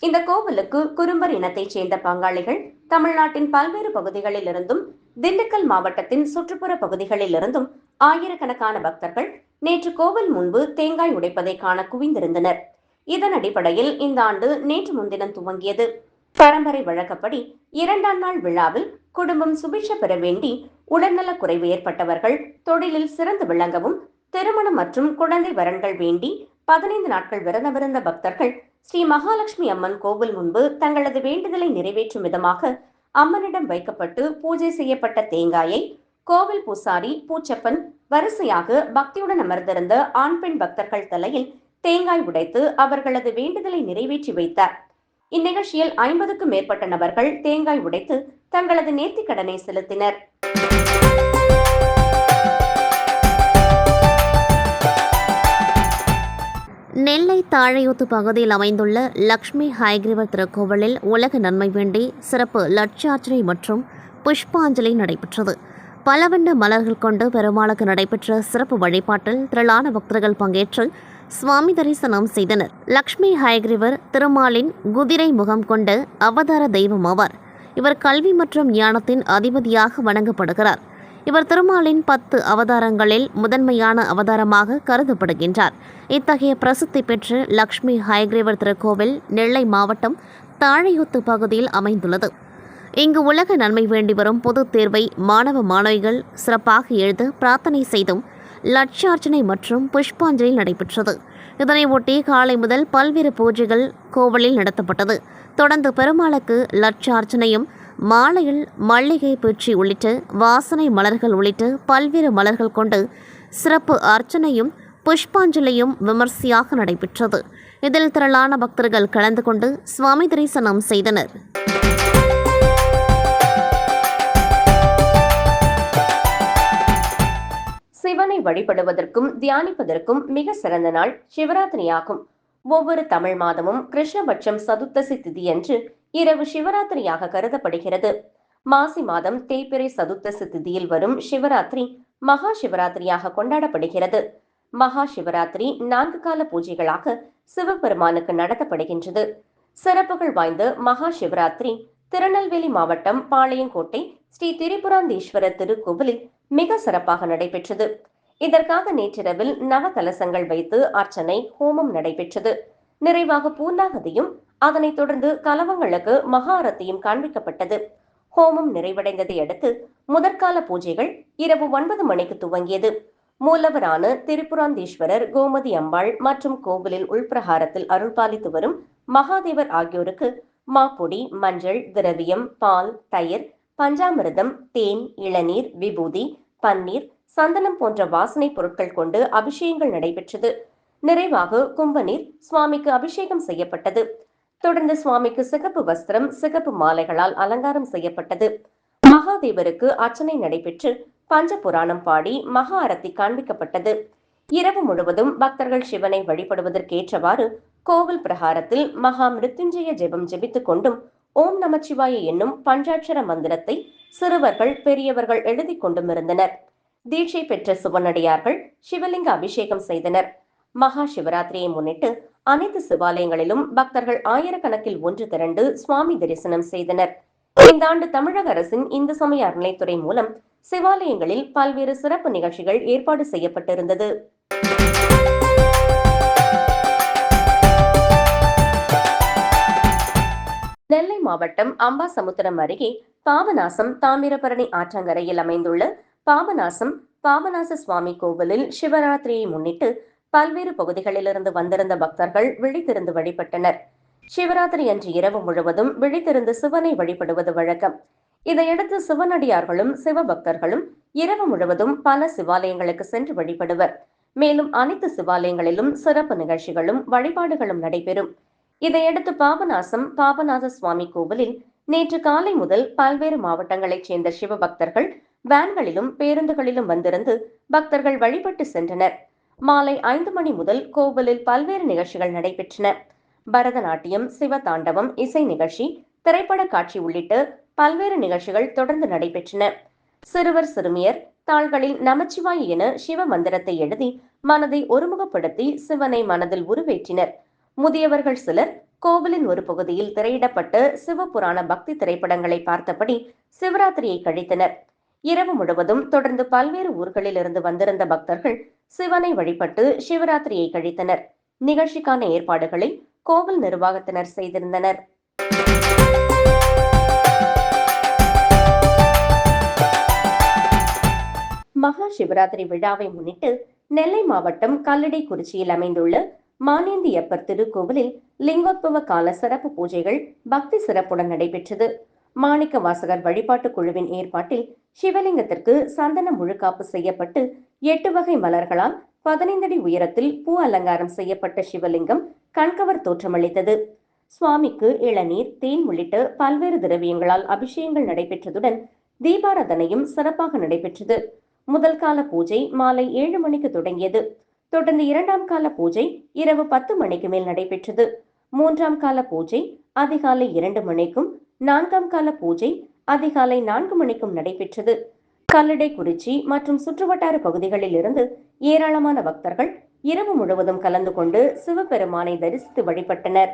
இந்த கோவிலுக்கு குறும்பர் இனத்தைச் சேர்ந்த பங்காளிகள் தமிழ்நாட்டின் பல்வேறு பகுதிகளில் இருந்தும் திண்டுக்கல் மாவட்டத்தின் சுற்றுப்புற பகுதிகளில் இருந்தும் ஆயிரக்கணக்கான பக்தர்கள் நேற்று கோவில் முன்பு தேங்காய் உடைப்பதை காண குவிந்திருந்தனர். இதன் அடிப்படையில் இந்த ஆண்டு நேற்று முன்தினம் துவங்கியது. பரம்பரை வழக்கப்படி 2ஆம் நாள் விழாவில் குடும்பம் சுபிட்ச பெற வேண்டி உடல்நலக் குறைவு ஏற்பட்டவர்கள், தொழிலில் சிறந்து விளங்கவும், திருமணம் மற்றும் குழந்தை வரன்கள் வேண்டி 15 நாட்கள் விரதமிருந்த பக்தர்கள் ஸ்ரீ மகாலட்சுமி அம்மன் கோவில் முன்பு தங்களது வேண்டுதலை நிறைவேற்றும் விதமாக அம்மனிடம் வைக்கப்பட்டு பூஜை செய்யப்பட்ட தேங்காயை கோவில் பூசாரி பூச்சப்பன் வரிசையாக பக்தியுடன் அமர்ந்திருந்த ஆண் பெண் பக்தர்கள் தலையில் தேங்காய் உடைத்து அவர்களது வேண்டுதலை நிறைவேற்றி வைத்தார். இந்நிகழ்ச்சியில் 50க்கும் மேற்பட்ட நபர்கள் தேங்காய் உடைத்து தங்களது நேர்த்திக் கடனை செலுத்தினர். நெல்லை தாழையூத்து பகுதியில் அமைந்துள்ள லக்ஷ்மி ஹயக்ரீவர் திருக்கோவிலில் உலக நன்மை வேண்டி சிறப்பு லட்சார்ச்சனை மற்றும் புஷ்பாஞ்சலி நடைபெற்றது. பல வண்ண மலர்கள் கொண்டு பெருமாளுக்கு நடைபெற்ற சிறப்பு வழிபாட்டில் திரளான பக்தர்கள் பங்கேற்று சுவாமி தரிசனம் செய்தனர். லக்ஷ்மி ஹயக்ரீவர் திருமாலின் குதிரை முகம் கொண்ட அவதார தெய்வம் ஆவார். இவர் கல்வி மற்றும் ஞானத்தின் அதிபதியாக வணங்கப்படுகிறார். இவர் திருமாலின் 10 அவதாரங்களில் முதன்மையான அவதாரமாக கருதப்படுகின்றார். இத்தகைய பிரசித்தி பெற்ற லக்ஷ்மி ஹயக்ரீவர் திருக்கோவில் நெல்லை மாவட்டம் தாழையூத்து பகுதியில் அமைந்துள்ளது. இங்கு உலக நன்மை வேண்டி வரும் பொதுத் தேர்வை மாணவ மாணவிகள் சிறப்பாக எழுத பிரார்த்தனை செய்தும் லட்சார்ச்சனை மற்றும் புஷ்பாஞ்சலி நடைபெற்றது. இதனை ஒட்டி காலை முதல் பல்வேறு பூஜைகள் கோவிலில் நடத்தப்பட்டது. தொடர்ந்து பெருமாளுக்கு லட்சார்ச்சனையும் மாலையில் மல்லிகை பூச்சி உள்ளிட்ட வாசனை மலர்கள் உள்ளிட்ட பல்வேறு மலர்கள் கொண்டு சிறப்பு அர்ச்சனையும் புஷ்பாஞ்சலியும் விமர்சையாக நடைபெற்றது. இதில் திரளான பக்தர்கள் கலந்து கொண்டு சுவாமி தரிசனம் செய்தனர். சிவனை வழிபடுவதற்கும் தியானிப்பதற்கும் மிக சிறந்த நாள் சிவராத்திரியாகும். ஒவ்வொரு தமிழ் மாதமும் கிருஷ்ணபட்சம் சதுர்த்தசி திதியன்று இரவு சிவராத்திரியாக கருதப்படுகிறது. மாசி மாதம் தேய்பிறை சதுர்த்தசி திதியில் வரும் சிவராத்திரி மகா சிவராத்திரியாக கொண்டாடப்படுகிறது. மகா சிவராத்திரி 4 கால பூஜைகளாக சிவபெருமானுக்கு நடத்தப்படுகின்றது. சிறப்புகள் வாய்ந்த மகா சிவராத்திரி திருநெல்வேலி மாவட்டம் பாளையங்கோட்டை ஸ்ரீ திரிபுராந்தீஸ்வரர் திருக்கோவிலில் மிக சிறப்பாக நடைபெற்றது. இதற்காக நேற்றிரவில் நவகலசங்கள் வைத்து அர்ச்சனை ஹோமம் நடைபெற்றது. நிறைவாக பூர்ணாகதியும் அதனைத் தொடர்ந்து கலவங்களுக்கு மகா ஆரத்தியும் காண்பிக்கப்பட்டது. ஹோமம் நிறைவடைந்ததை அடுத்து முதற்கால பூஜைகள் இரவு 9 மணிக்கு துவங்கியது. மூலவரான திரிபுராந்தீஸ்வரர், கோமதி அம்பாள் மற்றும் கோவிலின் உள்பிரகாரத்தில் அருள்பாலித்து வரும் மகாதேவர் ஆகியோருக்கு மாப்பொடி, மஞ்சள், திரவியம், பால், தயிர், பஞ்சாமிர்தம், தேன், இளநீர், விபூதி, பன்னீர், சந்தனம் போன்ற வாசனை பொருட்கள் கொண்டு அபிஷேகங்கள் நடைபெற்றது. நிறைவாக கும்பநீர் சுவாமிக்கு அபிஷேகம் செய்யப்பட்டது. தொடர்ந்து சுவாமிக்கு சிகப்பு வஸ்திரம், சிகப்பு மாலைகளால் அலங்காரம் செய்யப்பட்டது. மகாதேவருக்கு அர்ச்சனை நடைபெற்று பஞ்ச புராணம் பாடி மகா ஆரத்தி காண்பிக்கப்பட்டது. இரவு முழுவதும் பக்தர்கள் சிவனை வழிபடுவதற்கேற்றவாறு கோவில் பிரகாரத்தில் மகா மிருத்யுஞ்சய ஜெபம் ஜெபித்துக் கொண்டும் ஓம் நமச்சிவாய என்னும் பஞ்சாட்சர மந்திரத்தை சிறுவர்கள், பெரியவர்கள் எழுதி கொண்டும் இருந்தனர். தீட்சை பெற்ற சுவனடியார்கள் சிவலிங்க அபிஷேகம் செய்தனர். மகா சிவராத்திரியை முன்னிட்டு அனைத்து சிவாலயங்களிலும் பக்தர்கள் ஆயிரக்கணக்கில் ஒன்று திரண்டு சுவாமி தரிசனம் செய்தனர். இந்த ஆண்டு தமிழக அரசின் இந்து சமய அறநிலைத்துறை மூலம் சிவாலயங்களில் பல்வேறு சிறப்பு நிகழ்ச்சிகள் ஏற்பாடு செய்யப்பட்டிருந்தது. நெல்லை மாவட்டம் அம்பாசமுத்திரம் அருகே பாபநாசம் தாமிரபரணி ஆற்றங்கரையில் அமைந்துள்ள பாபநாச சுவாமி கோவிலில் சிவராத்திரியை முன்னிட்டு பல்வேறு பகுதிகளிலிருந்து வந்திருந்த பக்தர்கள் விழித்திருந்து வழிபட்டனர். சிவராத்திரி அன்று இரவு முழுவதும் விழித்திருந்து சிவனை வழிபடுவது வழக்கம். இதையடுத்து சிவனடியார்களும் சிவபக்தர்களும் இரவு முழுவதும் பல சிவாலயங்களுக்கு சென்று வழிபடுவர். மேலும் அனைத்து சிவாலயங்களிலும் சிறப்பு நிகழ்ச்சிகளும் வழிபாடுகளும் நடைபெறும். இதையடுத்து பாபநாச சுவாமி கோவிலில் நேற்று காலை முதல் பல்வேறு மாவட்டங்களைச் சேர்ந்த சிவபக்தர்கள் வேன்களிலும் பேருந்துகளிலும் வந்திருந்து பக்தர்கள் வழிபட்டு சென்றனர். மாலை 5 மணி முதல் கோவிலில் பல்வேறு நிகழ்ச்சிகள் நடைபெற்றன. பரதநாட்டியம், சிவதாண்டவம், இசை நிகழ்ச்சி, திரைப்பட காட்சி உள்ளிட்ட பல்வேறு நிகழ்ச்சிகள் தொடர்ந்து நடைபெற்றன. சிறுவர் சிறுமியர் தாள்களில் நமச்சிவாய் என சிவ மந்திரத்தை எழுதி மனதை ஒருமுகப்படுத்தி சிவனை மனதில் உருவேற்றினர். முதியவர்கள் சிலர் கோவிலின் ஒரு பகுதியில் திரையிடப்பட்ட சிவபுராண பக்தி திரைப்படங்களை பார்த்தபடி சிவராத்திரியை கழித்தனர். இரவு முழுவதும் தொடர்ந்து பல்வேறு ஊர்களில் இருந்து வந்திருந்த பக்தர்கள் சிவனை வழிபட்டு சிவராத்திரியை கழித்தனர். நிகழ்ச்சிக்கான ஏற்பாடுகளை கோவில் நிர்வாகத்தினர் செய்திருந்தனர். மகா சிவராத்திரி விழாவை முன்னிட்டு நெல்லை மாவட்டம் கல்லடைக்குறிச்சியில் அமைந்துள்ள மானேந்தியப்பர் திருக்கோவிலில் லிங்கோத்பவ கால சிறப்பு பூஜைகள் பக்தி சிறப்புடன் நடைபெற்றது. மாணிக்க வாசகர் வழிபாட்டு குழுவின் ஏற்பாட்டில் சிவலிங்கத்திற்கு சந்தன முழுக்காப்பு செய்யப்பட்டு 8 வகை மலர்களால் 15 அடி உயரத்தில் பூ அலங்காரம் செய்யப்பட்ட சிவலிங்கம் கண்கவர் தோற்றமளித்தது. சுவாமிக்கு இளநீர், தேன் உள்ளிட்ட பல்வேறு திரவியங்களால் அபிஷேகங்கள் நடைபெற்றதுடன் தீபாராதனையும் சிறப்பாக நடைபெற்றது. முதல் கால பூஜை மாலை 7 மணிக்கு தொடங்கியது. தொடர்ந்து 2ஆம் கால பூஜை இரவு 10 மணிக்கு மேல் நடைபெற்றது. 3ஆம் கால பூஜை அதிகாலை 2 மணிக்கும் 4ஆம் கால பூஜை அதிகாலை 4 மணிக்கும் நடைபெற்றது. கல்லடைக்குறிச்சி மற்றும் சுற்றுவட்டார பகுதிகளில் இருந்து ஏராளமான பக்தர்கள் இரவு முழுவதும் கலந்து கொண்டு சிவபெருமானை தரிசித்து வழிபட்டனர்.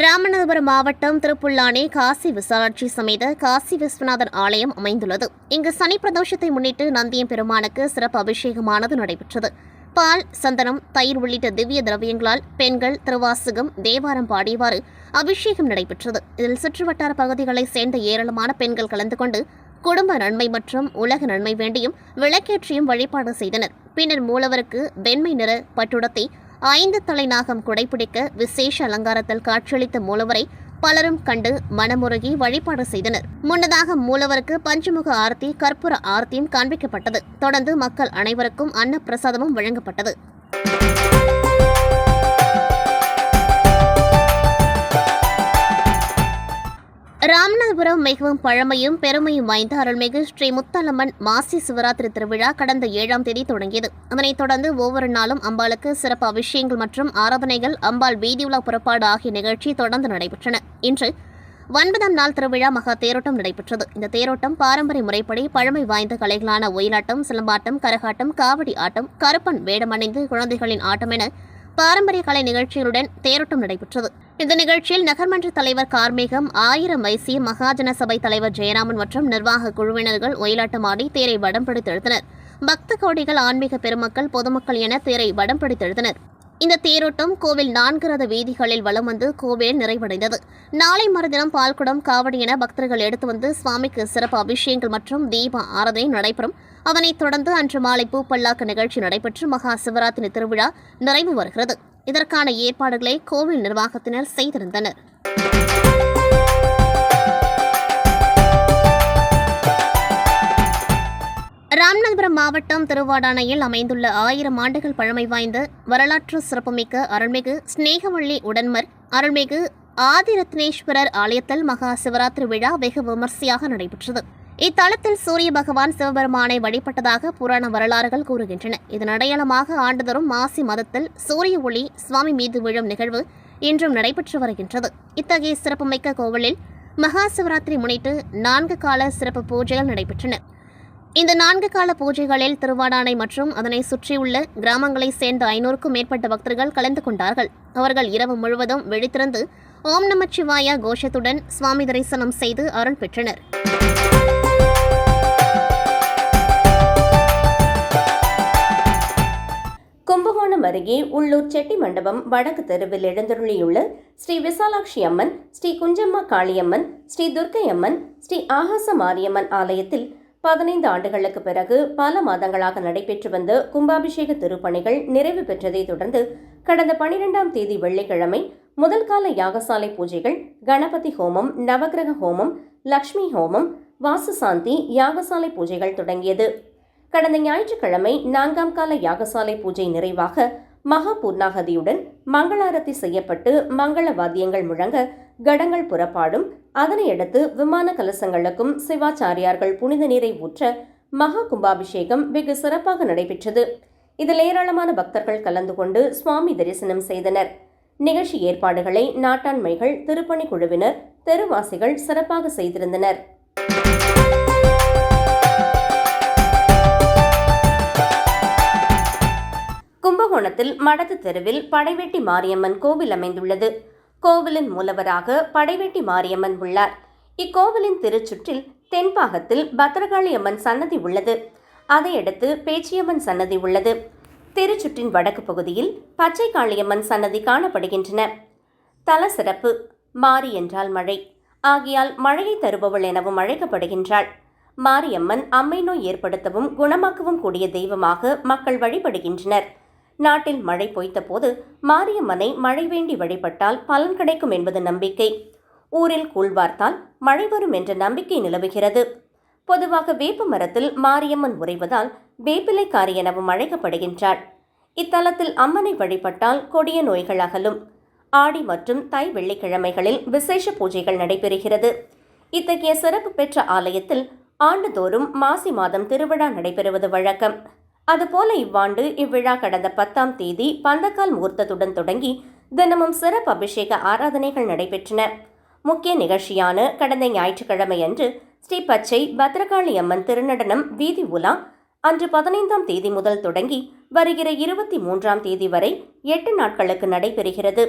ராமநாதபுரம் மாவட்டம் திருப்புல்லானே காசி விசாலாட்சி சமேத காசி விஸ்வநாதர் ஆலயம் அமைந்துள்ளது. இங்கு சனி பிரதோஷத்தை முன்னிட்டு நந்தியம் பெருமானுக்கு சிறப்பு அபிஷேகமானது நடைபெற்றது. பால், சந்தனம், தயிர் உள்ளிட்ட திவ்ய திரவியங்களால் பெண்கள் திருவாசகம், தேவாரம் பாடியவாறு அபிஷேகம் நடைபெற்றது. இதில் சுற்றுவட்டார பகுதிகளைச் சேர்ந்த ஏராளமான பெண்கள் கலந்து கொண்டு குடும்ப நன்மை மற்றும் உலக நன்மை வேண்டியும் விளக்கேற்றியும் வழிபாடு செய்தனர். பின்னர் மூலவருக்கு வெண்மை நிற பட்டுடத்தை 5 தலை நாகம் குடைப்பிடிக்க விசேஷ அலங்காரத்தில் காட்சியளித்த மூலவரை பலரும் கண்டு மனமுருகி வழிபாடு செய்தனர். முன்னதாக மூலவருக்கு பஞ்சமுக ஆரத்தி, கற்பூர ஆரத்தியும் காண்பிக்கப்பட்டது. தொடர்ந்து மக்கள் அனைவருக்கும் அன்ன பிரசாதமும் வழங்கப்பட்டது. ராமநாதபுரம் மிகவும் பழமையும் பெருமையும் வாய்ந்த அருள்மிகு ஸ்ரீ முத்தாலம்மன் மாசி சிவராத்திரி திருவிழா கடந்த 7ஆம் தேதி தொடங்கியது. அதனைத் தொடர்ந்து ஒவ்வொரு நாளும் அம்பாளுக்கு சிறப்பு அபிஷேகங்கள் மற்றும் ஆராதனைகள், அம்பாள் வீதியுலா புறப்பாடு ஆகிய நிகழ்ச்சி தொடர்ந்து நடைபெற்றன. இன்று 9ஆம் நாள் திருவிழா மகா தேரோட்டம் நடைபெற்றது. இந்த தேரோட்டம் பாரம்பரிய முறைப்படி பழமை வாய்ந்த கலைகளான ஒயிலாட்டம், சிலம்பாட்டம், கரகாட்டம், காவடி ஆட்டம், கருப்பன் வேடமணிந்து குழந்தைகளின் ஆட்டம் என பாரம்பரிய கலை நிகழ்ச்சிகளுடன் தேரோட்டம் நடைபெற்றது. இந்த நிகழ்ச்சியில் நகர்மன்ற தலைவர் கார்மேகம், 1000 வைசிய மகாஜன சபை தலைவர் ஜெயராமன் மற்றும் நிர்வாக குழுவினர்கள் ஒயிலாட்டமாடி தேரை வடம் பிடித்தெழுத்தனர். பக்த கோடிகள், ஆன்மீக பெருமக்கள், பொதுமக்கள் என தேரை வடம் பிடித்தெழுத்தனர். இந்த தேரோட்டம் கோவில் 4 ரத வீதிகளில் வலம் வந்து கோவிலில் நிறைவடைந்தது. நாளை மறுதினம் பால்குடம், காவடி என பக்தர்கள் எடுத்து வந்து சுவாமிக்கு சிறப்பு அபிஷேகங்கள் மற்றும் தீப ஆராதனை நடைபெறும். அதனைத் தொடர்ந்து அன்று மாலை பூப்பல்லாக்கு நிகழ்ச்சி நடைபெற்று மகா சிவராத்திரி திருவிழா நிறைவு வருகிறது. இதற்கான ஏற்பாடுகளை கோவில் நிர்வாகத்தினர் செய்திருந்தனர். ராமநாதபுரம் மாவட்டம் திருவாடானையில் அமைந்துள்ள 1000 ஆண்டுகள் பழமை வாய்ந்த வரலாற்று சிறப்புமிக்க அருள்மிகு ஸ்நேகவள்ளி உடன்மர் அருள்மிகு ஆதிரத்னேஸ்வரர் ஆலயத்தில் மகா சிவராத்திரி விழா வெகு விமர்சையாக நடைபெற்றது. இத்தலத்தில் சூரிய பகவான் சிவபெருமானை வழிபட்டதாக புராண வரலாறுகள் கூறுகின்றன. இதன் அடையாளமாக ஆண்டுதோறும் மாசி மதத்தில் சூரிய ஒளி சுவாமி மீது விழும் நிகழ்வு இன்றும் நடைபெற்று வருகின்றது. இத்தகைய சிறப்புமிக்க கோவிலில் மகா சிவராத்திரி முன்னிட்டு 4 கால சிறப்பு பூஜைகள் நடைபெற்றன. இந்த 4 கால பூஜைகளில் திருவாடானை மற்றும் அதனை சுற்றியுள்ள கிராமங்களைச் சேர்ந்த 500க்கும் மேற்பட்ட பக்தர்கள் கலந்து கொண்டார்கள். அவர்கள் இரவு முழுவதும் விழித்திருந்து ஓம் நமச்சிவாய கோஷத்துடன் சுவாமி தரிசனம் செய்து அருள் பெற்றனர். கும்பகோணம் அருகே உள்ளூர் செட்டி மண்டபம் வடக்கு தெருவில் எழுந்தருளியுள்ள ஸ்ரீ விசாலாட்சி அம்மன், ஸ்ரீ குஞ்சம்மா காளியம்மன், ஸ்ரீ துர்க்கை அம்மன், ஸ்ரீ ஆகாச மாரியம்மன் ஆலயத்தில் 15 ஆண்டுகளுக்கு பிறகு பல மாதங்களாக நடைபெற்று வந்த கும்பாபிஷேக திருப்பணிகள் நிறைவு பெற்றதை தொடர்ந்து கடந்த 12ஆம் தேதி வெள்ளிக்கிழமை முதல் கால யாகசாலை பூஜைகள், கணபதி ஹோமம், நவகிரக ஹோமம், லக்ஷ்மி ஹோமம், வாசுசாந்தி யாகசாலை பூஜைகள் தொடங்கியது. கடந்த ஞாயிற்றுக்கிழமை 4ஆம் கால யாகசாலை பூஜை நிறைவாக மகா பூர்ணாகதியுடன் மங்களாரத்தி செய்யப்பட்டு மங்கள வாத்தியங்கள் முழங்க கடங்கள் புறப்பாடும். அதனையடுத்து விமான கலசங்களுக்கும் சிவாச்சாரியார்கள் புனித நீரை ஊற்ற மகா கும்பாபிஷேகம் வெகு சிறப்பாக நடைபெற்றது. இதில் ஏராளமான பக்தர்கள் கலந்து கொண்டு சுவாமி தரிசனம் செய்தனர். நிகழ்ச்சி ஏற்பாடுகளை நாட்டாண்மைகள், திருப்பணி குழுவினர், தெருவாசிகள் சிறப்பாக செய்திருந்தனர். கும்பகோணத்தில் மடத்து தெருவில் படைவெட்டி மாரியம்மன் கோவில் அமைந்துள்ளது. கோவிலின் மூலவராக படைவெட்டி மாரியம்மன் உள்ளார். இக்கோவிலின் திருச்சுற்றில் தென்பாகத்தில் பத்ரகாளி அம்மன் சன்னதி உள்ளது. அதையடுத்து பேச்சியம்மன் சன்னதி உள்ளது. திருச்சுற்றின் வடக்கு பகுதியில் பச்சை காளியம்மன் சன்னதி காணப்படுகின்றன. தல சிறப்பு: மாரி என்றால் மழை, ஆகியால் மழையை தருபவள் எனவும் அழைக்கப்படுகின்றாள். மாரியம்மன் அம்மை நோய் ஏற்படுத்தவும் குணமாக்கவும் கூடிய தெய்வமாக மக்கள் வழிபடுகின்றனர். நாட்டில் மழை பொய்த்த போது மாரியம்மனை மழை வேண்டி வழிபட்டால் பலன் கிடைக்கும் என்பது நம்பிக்கை. ஊரில் கூழ்வார்த்தால் மழை வரும் என்ற நம்பிக்கை நிலவுகிறது. பொதுவாக வேப்ப மரத்தில் மாரியம்மன் உறைவதால் வேப்பிலைக்காரி எனவும் அழைக்கப்படுகின்றாள். இத்தலத்தில் அம்மனை வழிபட்டால் கொடிய நோய்கள் அகலும். ஆடி மற்றும் தை வெள்ளிக்கிழமைகளில் விசேஷ பூஜைகள் நடைபெறுகிறது. இத்தகைய சிறப்பு பெற்ற ஆலயத்தில் ஆண்டுதோறும் மாசி மாதம் திருவிழா நடைபெறுவது வழக்கம். அதுபோல இவ்வாண்டு இவ்விழா கடந்த 10ஆம் தேதி பந்தக்கால் முகூர்த்தத்துடன் தொடங்கி தினமும் சிறப்பு அபிஷேக ஆராதனைகள் நடைபெற்றன. முக்கிய நிகழ்ச்சியான கடந்த ஞாயிற்றுக்கிழமை அன்று ஸ்ரீ பச்சை பத்ரகாளி அம்மன் திருநடனம் வீதி உலா அன்று 15ஆம் தேதி முதல் தொடங்கி வருகிற 23ஆம் தேதி வரை 8 நாட்களுக்கு நடைபெறுகிறது.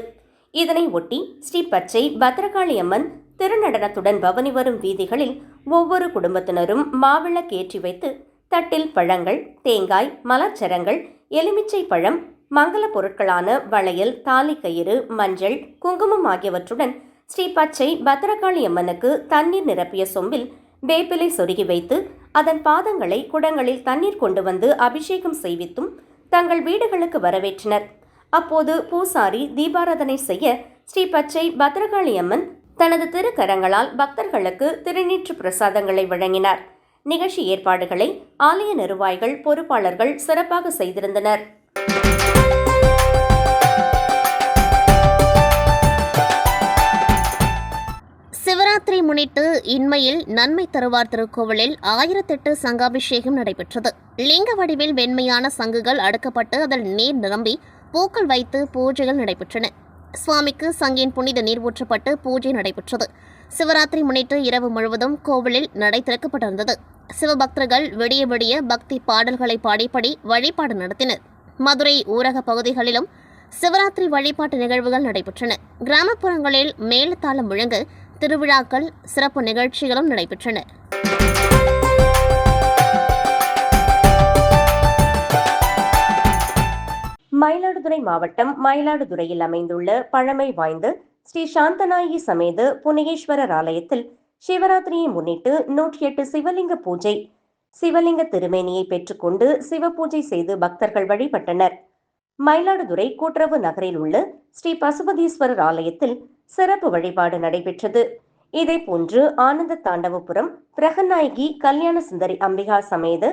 இதனை ஒட்டி ஸ்ரீ பச்சை பத்ரகாளி அம்மன் திருநடனத்துடன் பவனி வரும் வீதிகளில் ஒவ்வொரு குடும்பத்தினரும் மாவிளக்கேற்றி வைத்து தட்டில் பழங்கள், தேங்காய், மலர்ச்சரங்கள், எலுமிச்சை பழம், மங்கள பொருட்களான வளையல், தாலிக்கயிறு, மஞ்சள், குங்குமம் ஆகியவற்றுடன் ஸ்ரீ பச்சை பத்ரகாளி அம்மனுக்கு தண்ணீர் நிரப்பிய சொம்பில் வேப்பிலை சொருகி வைத்து அதன் பாதங்களை குடங்களில் தண்ணீர் கொண்டு வந்து அபிஷேகம் செய்வித்தும் தங்கள் வீடுகளுக்கு வரவேற்றனர். அப்போது பூசாரி தீபாராதனை செய்ய ஸ்ரீ பச்சை பத்ரகாளி அம்மன் தனது திருக்கரங்களால் பக்தர்களுக்கு திருநீற்று பிரசாதங்களை வழங்கினார். நிகழ்ச்சி ஏற்பாடுகளை ஆலய நிர்வாகிகள், பொறுப்பாளர்கள் சிறப்பாக செய்திருந்தனர். சிவராத்திரி முன்னிட்டு இன்மையில் நன்மை தருவார் திருக்கோவிலில் 1008 சங்காபிஷேகம் நடைபெற்றது. லிங்க வடிவில் வெண்மையான சங்குகள் அடுக்கப்பட்டு அதில் நீர் நிரம்பி பூக்கள் வைத்து பூஜைகள் நடைபெற்றன. சுவாமிக்கு சங்கின் புனித நீர் ஊற்றப்பட்டு பூஜை நடைபெற்றது. சிவராத்திரி முன்னிட்டு இரவு முழுவதும் கோவிலில் நடை திறக்கப்பட்டிருந்தது. சிவபக்தர்கள் விடிய விடிய பக்தி பாடல்களை பாடிப்படி வழிபாடு நடத்தினர். மதுரை ஊரக பகுதிகளிலும் சிவராத்திரி வழிபாட்டு நிகழ்வுகள் நடைபெற்றன. கிராமப்புறங்களில் மேளதாளம் முழங்க திருவிழாக்கள், சிறப்பு நிகழ்ச்சிகளும் நடைபெற்றன. மயிலாடுதுறை மாவட்டம் மயிலாடுதுறையில் அமைந்துள்ள பழமை வாய்ந்த ஸ்ரீ சாந்தநாயகி சமேத புவனேஸ்வரர் ஆலயத்தில் சிவராத்திரியை முன்னிட்டு 108 சிவலிங்க பூஜை. சிவலிங்க திருமேனியை பெற்றுக்கொண்டு சிவபூஜை செய்து பக்தர்கள் வழிபட்டனர். மயிலாடுதுறை கூட்டுறவு நகரில் உள்ள ஸ்ரீ பசுபதீஸ்வரர் ஆலயத்தில் சிறப்பு வழிபாடு நடைபெற்றது. இதேபோன்று ஆனந்த தாண்டவபுரம் பிரகநாயகி கல்யாண சுந்தரி அம்பிகா சமேத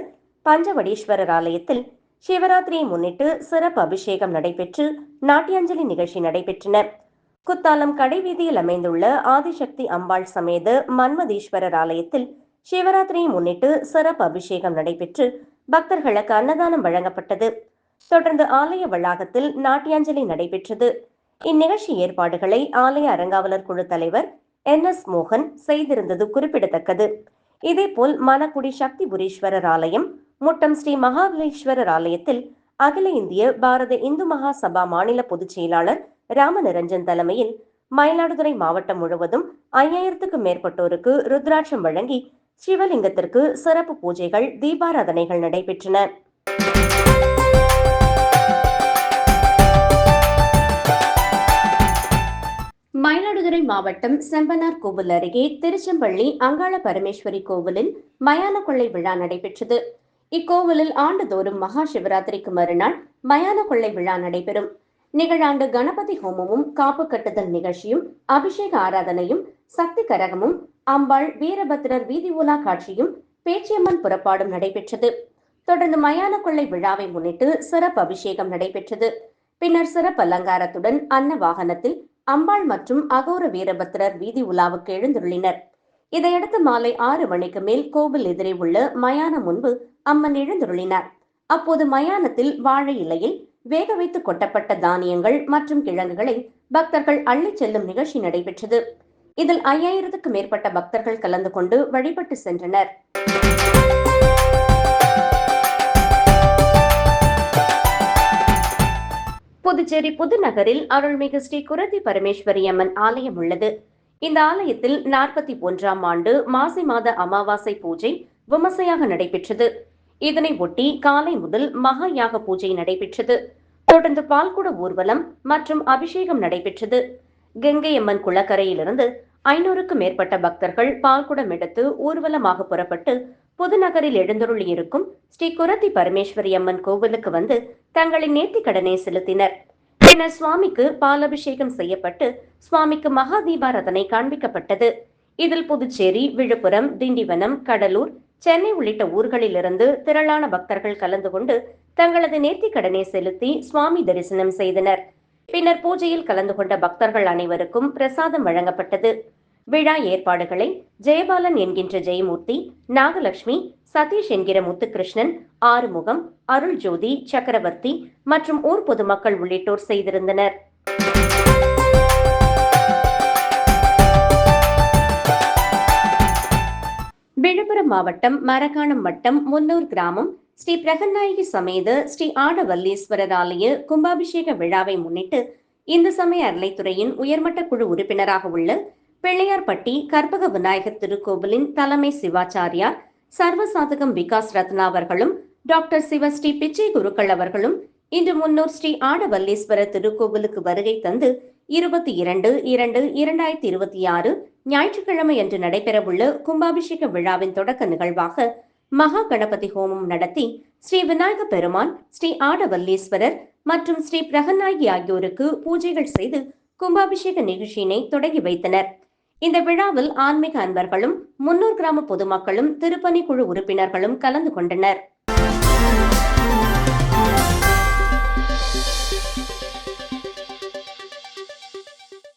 பஞ்சவடீஸ்வரர் ஆலயத்தில் சிவராத்திரியை முன்னிட்டு சிறப்பு அபிஷேகம் நடைபெற்று நாட்டியாஞ்சலி நிகழ்ச்சி நடைபெற்றன. குத்தாலம் கடைவீதியில் அமைந்துள்ள ஆதிசக்தி அம்பாள் சமேத மன்மதீஸ்வரர் ஆலயத்தில் சிவராத்திரியை முன்னிட்டு சிறப்பு அபிஷேகம் நடைபெற்று பக்தர்களுக்கு அன்னதானம் வழங்கப்பட்டது. தொடர்ந்து ஆலய வளாகத்தில் நாட்டியாஞ்சலி நடைபெற்றது. இந்நிகழ்ச்சி ஏற்பாடுகளை ஆலய அறங்காவலர் குழு தலைவர் NS மோகன் செய்திருந்தது குறிப்பிடத்தக்கது. இதேபோல் மணக்குடி சக்திபுரீஸ்வரர் ஆலயம், முட்டம் ஸ்ரீ மகாபலேஸ்வரர் ஆலயத்தில் அகில இந்திய பாரத இந்து மகா சபா மாநில பொதுச் செயலாளர் ராமநிரஞ்சன் தலைமையில் மயிலாடுதுறை மாவட்டம் முழுவதும் 5000க்கும் மேற்பட்டோருக்கு ருத்ராட்சம் வழங்கி சிவலிங்கத்திற்கு சிறப்பு பூஜைகள், தீபாராதனைகள் நடைபெற்றன. மயிலாடுதுறை மாவட்டம் செம்பனார் கோவில் அருகே திருச்செம்பள்ளி அங்காள பரமேஸ்வரி கோவிலில் மயான கொள்ளை விழா நடைபெற்றது. இக்கோவிலில் ஆண்டுதோறும் மகா சிவராத்திரிக்கு மறுநாள் மயான கொள்ளை விழா நடைபெறும். நிகழாண்டு கணபதி ஹோமமும், காப்பு கட்டுதல் நிகழ்ச்சியும், அபிஷேக ஆராதனையும், சக்தி கரகமும், அம்பாள் வீரபத்ரர் வீதி உலா காட்சியும், பேச்சியம்மன் புறப்பாடும் நடைபெற்றது. தொடர்ந்து மயான கொள்ளை விழாவை முன்னிட்டு சிறப்பு அபிஷேகம் நடைபெற்றது. பின்னர் சிறப்பு அலங்காரத்துடன் அன்ன வாகனத்தில் அம்பாள் மற்றும் அகோர வீரபத்ரர் வீதி உலாவுக்கு எழுந்துள்ளினர். இதையடுத்து மாலை 6 மணிக்கு மேல் கோவில் எதிரே உள்ள மயானம் முன்பு அம்மன் எழுந்துள்ளினார். அப்போது மயானத்தில் வாழை இலையில் வேக வைத்து கொட்டப்பட்ட தானியங்கள் மற்றும் கிழங்குகளை பக்தர்கள் அள்ளிச் செல்லும் நிகழ்ச்சி நடைபெற்றது. இதில் 5000க்கும் மேற்பட்ட பக்தர்கள் கலந்து கொண்டு வழிபட்டு சென்றனர். புதுச்சேரி புதுநகரில் அருள்மிகு ஸ்ரீ குரத்தி பரமேஸ்வரி அம்மன் ஆலயம் உள்ளது. இந்த ஆலயத்தில் 41ஆம் ஆண்டு மாசி மாத அமாவாசை பூஜை விமர்சையாக நடைபெற்றது. இதனை ஒட்டி காலை முதல் மகா யாக பூஜை நடைபெற்றது. தொடர்ந்து பால்குட ஊர்வலம் மற்றும் அபிஷேகம் நடைபெற்றது. கங்கை அம்மன் குளக்கரையிலிருந்து 500க்கும் மேற்பட்ட பக்தர்கள் பால்குடம் எடுத்து ஊர்வலமாக புறப்பட்டு புதுநகரில் எழுந்தருளி இருக்கும் ஸ்ரீ குரத்தி பரமேஸ்வரி அம்மன் கோவிலுக்கு வந்து தங்களின் நேர்த்திக்கடனை செலுத்தினர். பின்னர் சுவாமிக்கு பாலபிஷேகம் செய்யப்பட்டு சுவாமிக்கு மகா தீபாராதனை காண்பிக்கப்பட்டது. இதில் புதுச்சேரி, விழுப்புரம், திண்டிவனம், கடலூர், சென்னை உள்ளிட்ட ஊர்களிலிருந்து திரளான பக்தர்கள் கலந்து கொண்டு தங்களது நேர்த்திக்கடனை செலுத்தி சுவாமி தரிசனம் செய்தனர். பின்னர் பூஜையில் கலந்து கொண்ட பக்தர்கள் அனைவருக்கும் பிரசாதம் வழங்கப்பட்டது. விழா ஏற்பாடுகளை ஜெயபாலன் என்கின்ற ஜெயமூர்த்தி, நாகலட்சுமி, சதீஷ் என்கிற முத்துகிருஷ்ணன், ஆறுமுகம், அருள் ஜோதி, சக்கரவர்த்தி மற்றும் ஊர் பொதுமக்கள் உள்ளிட்டோர் செய்திருந்தனர். விழுப்புரம் மாவட்டம் மரக்காணம் வட்டம் முன்னூர் கிராமம் ஸ்ரீ பிரகநாயகி சமேத ஸ்ரீ ஆடவல்லீஸ்வரர் ஆலய கும்பாபிஷேக விழாவை முன்னிட்டு இந்து சமய அறநிலைத்துறையின் உயர்மட்ட குழு உறுப்பினராக உள்ள பிள்ளையார்பட்டி கற்பக விநாயகர் திருக்கோவிலின் தலைமை சிவாச்சாரியார் சர்வசாதகம் விகாஸ் ரத்னா அவர்களும் டாக்டர் சிவஸ்ரீ பிச்சை குருக்கள் அவர்களும் இன்று முன்னூர் ஸ்ரீ ஆடவல்லீஸ்வரர் திருக்கோவிலுக்கு வருகை தந்து 22/2/2026 ஞாயிற்றுக்கிழமை அன்று நடைபெறவுள்ள கும்பாபிஷேக விழாவின் தொடக்க நிகழ்வாக மகா கணபதி ஹோமம் நடத்தி ஸ்ரீ விநாயக பெருமான், ஸ்ரீ ஆடவல்லீஸ்வரர் மற்றும் ஸ்ரீ பிரகநாயகி ஆகியோருக்கு பூஜைகள் செய்து கும்பாபிஷேக நிகழ்ச்சியினை தொடங்கி வைத்தனர். இந்த விழாவில் ஆன்மீக அன்பர்களும், முன்னூர் கிராம பொதுமக்களும், திருப்பணி குழு உறுப்பினர்களும் கலந்து கொண்டனர்.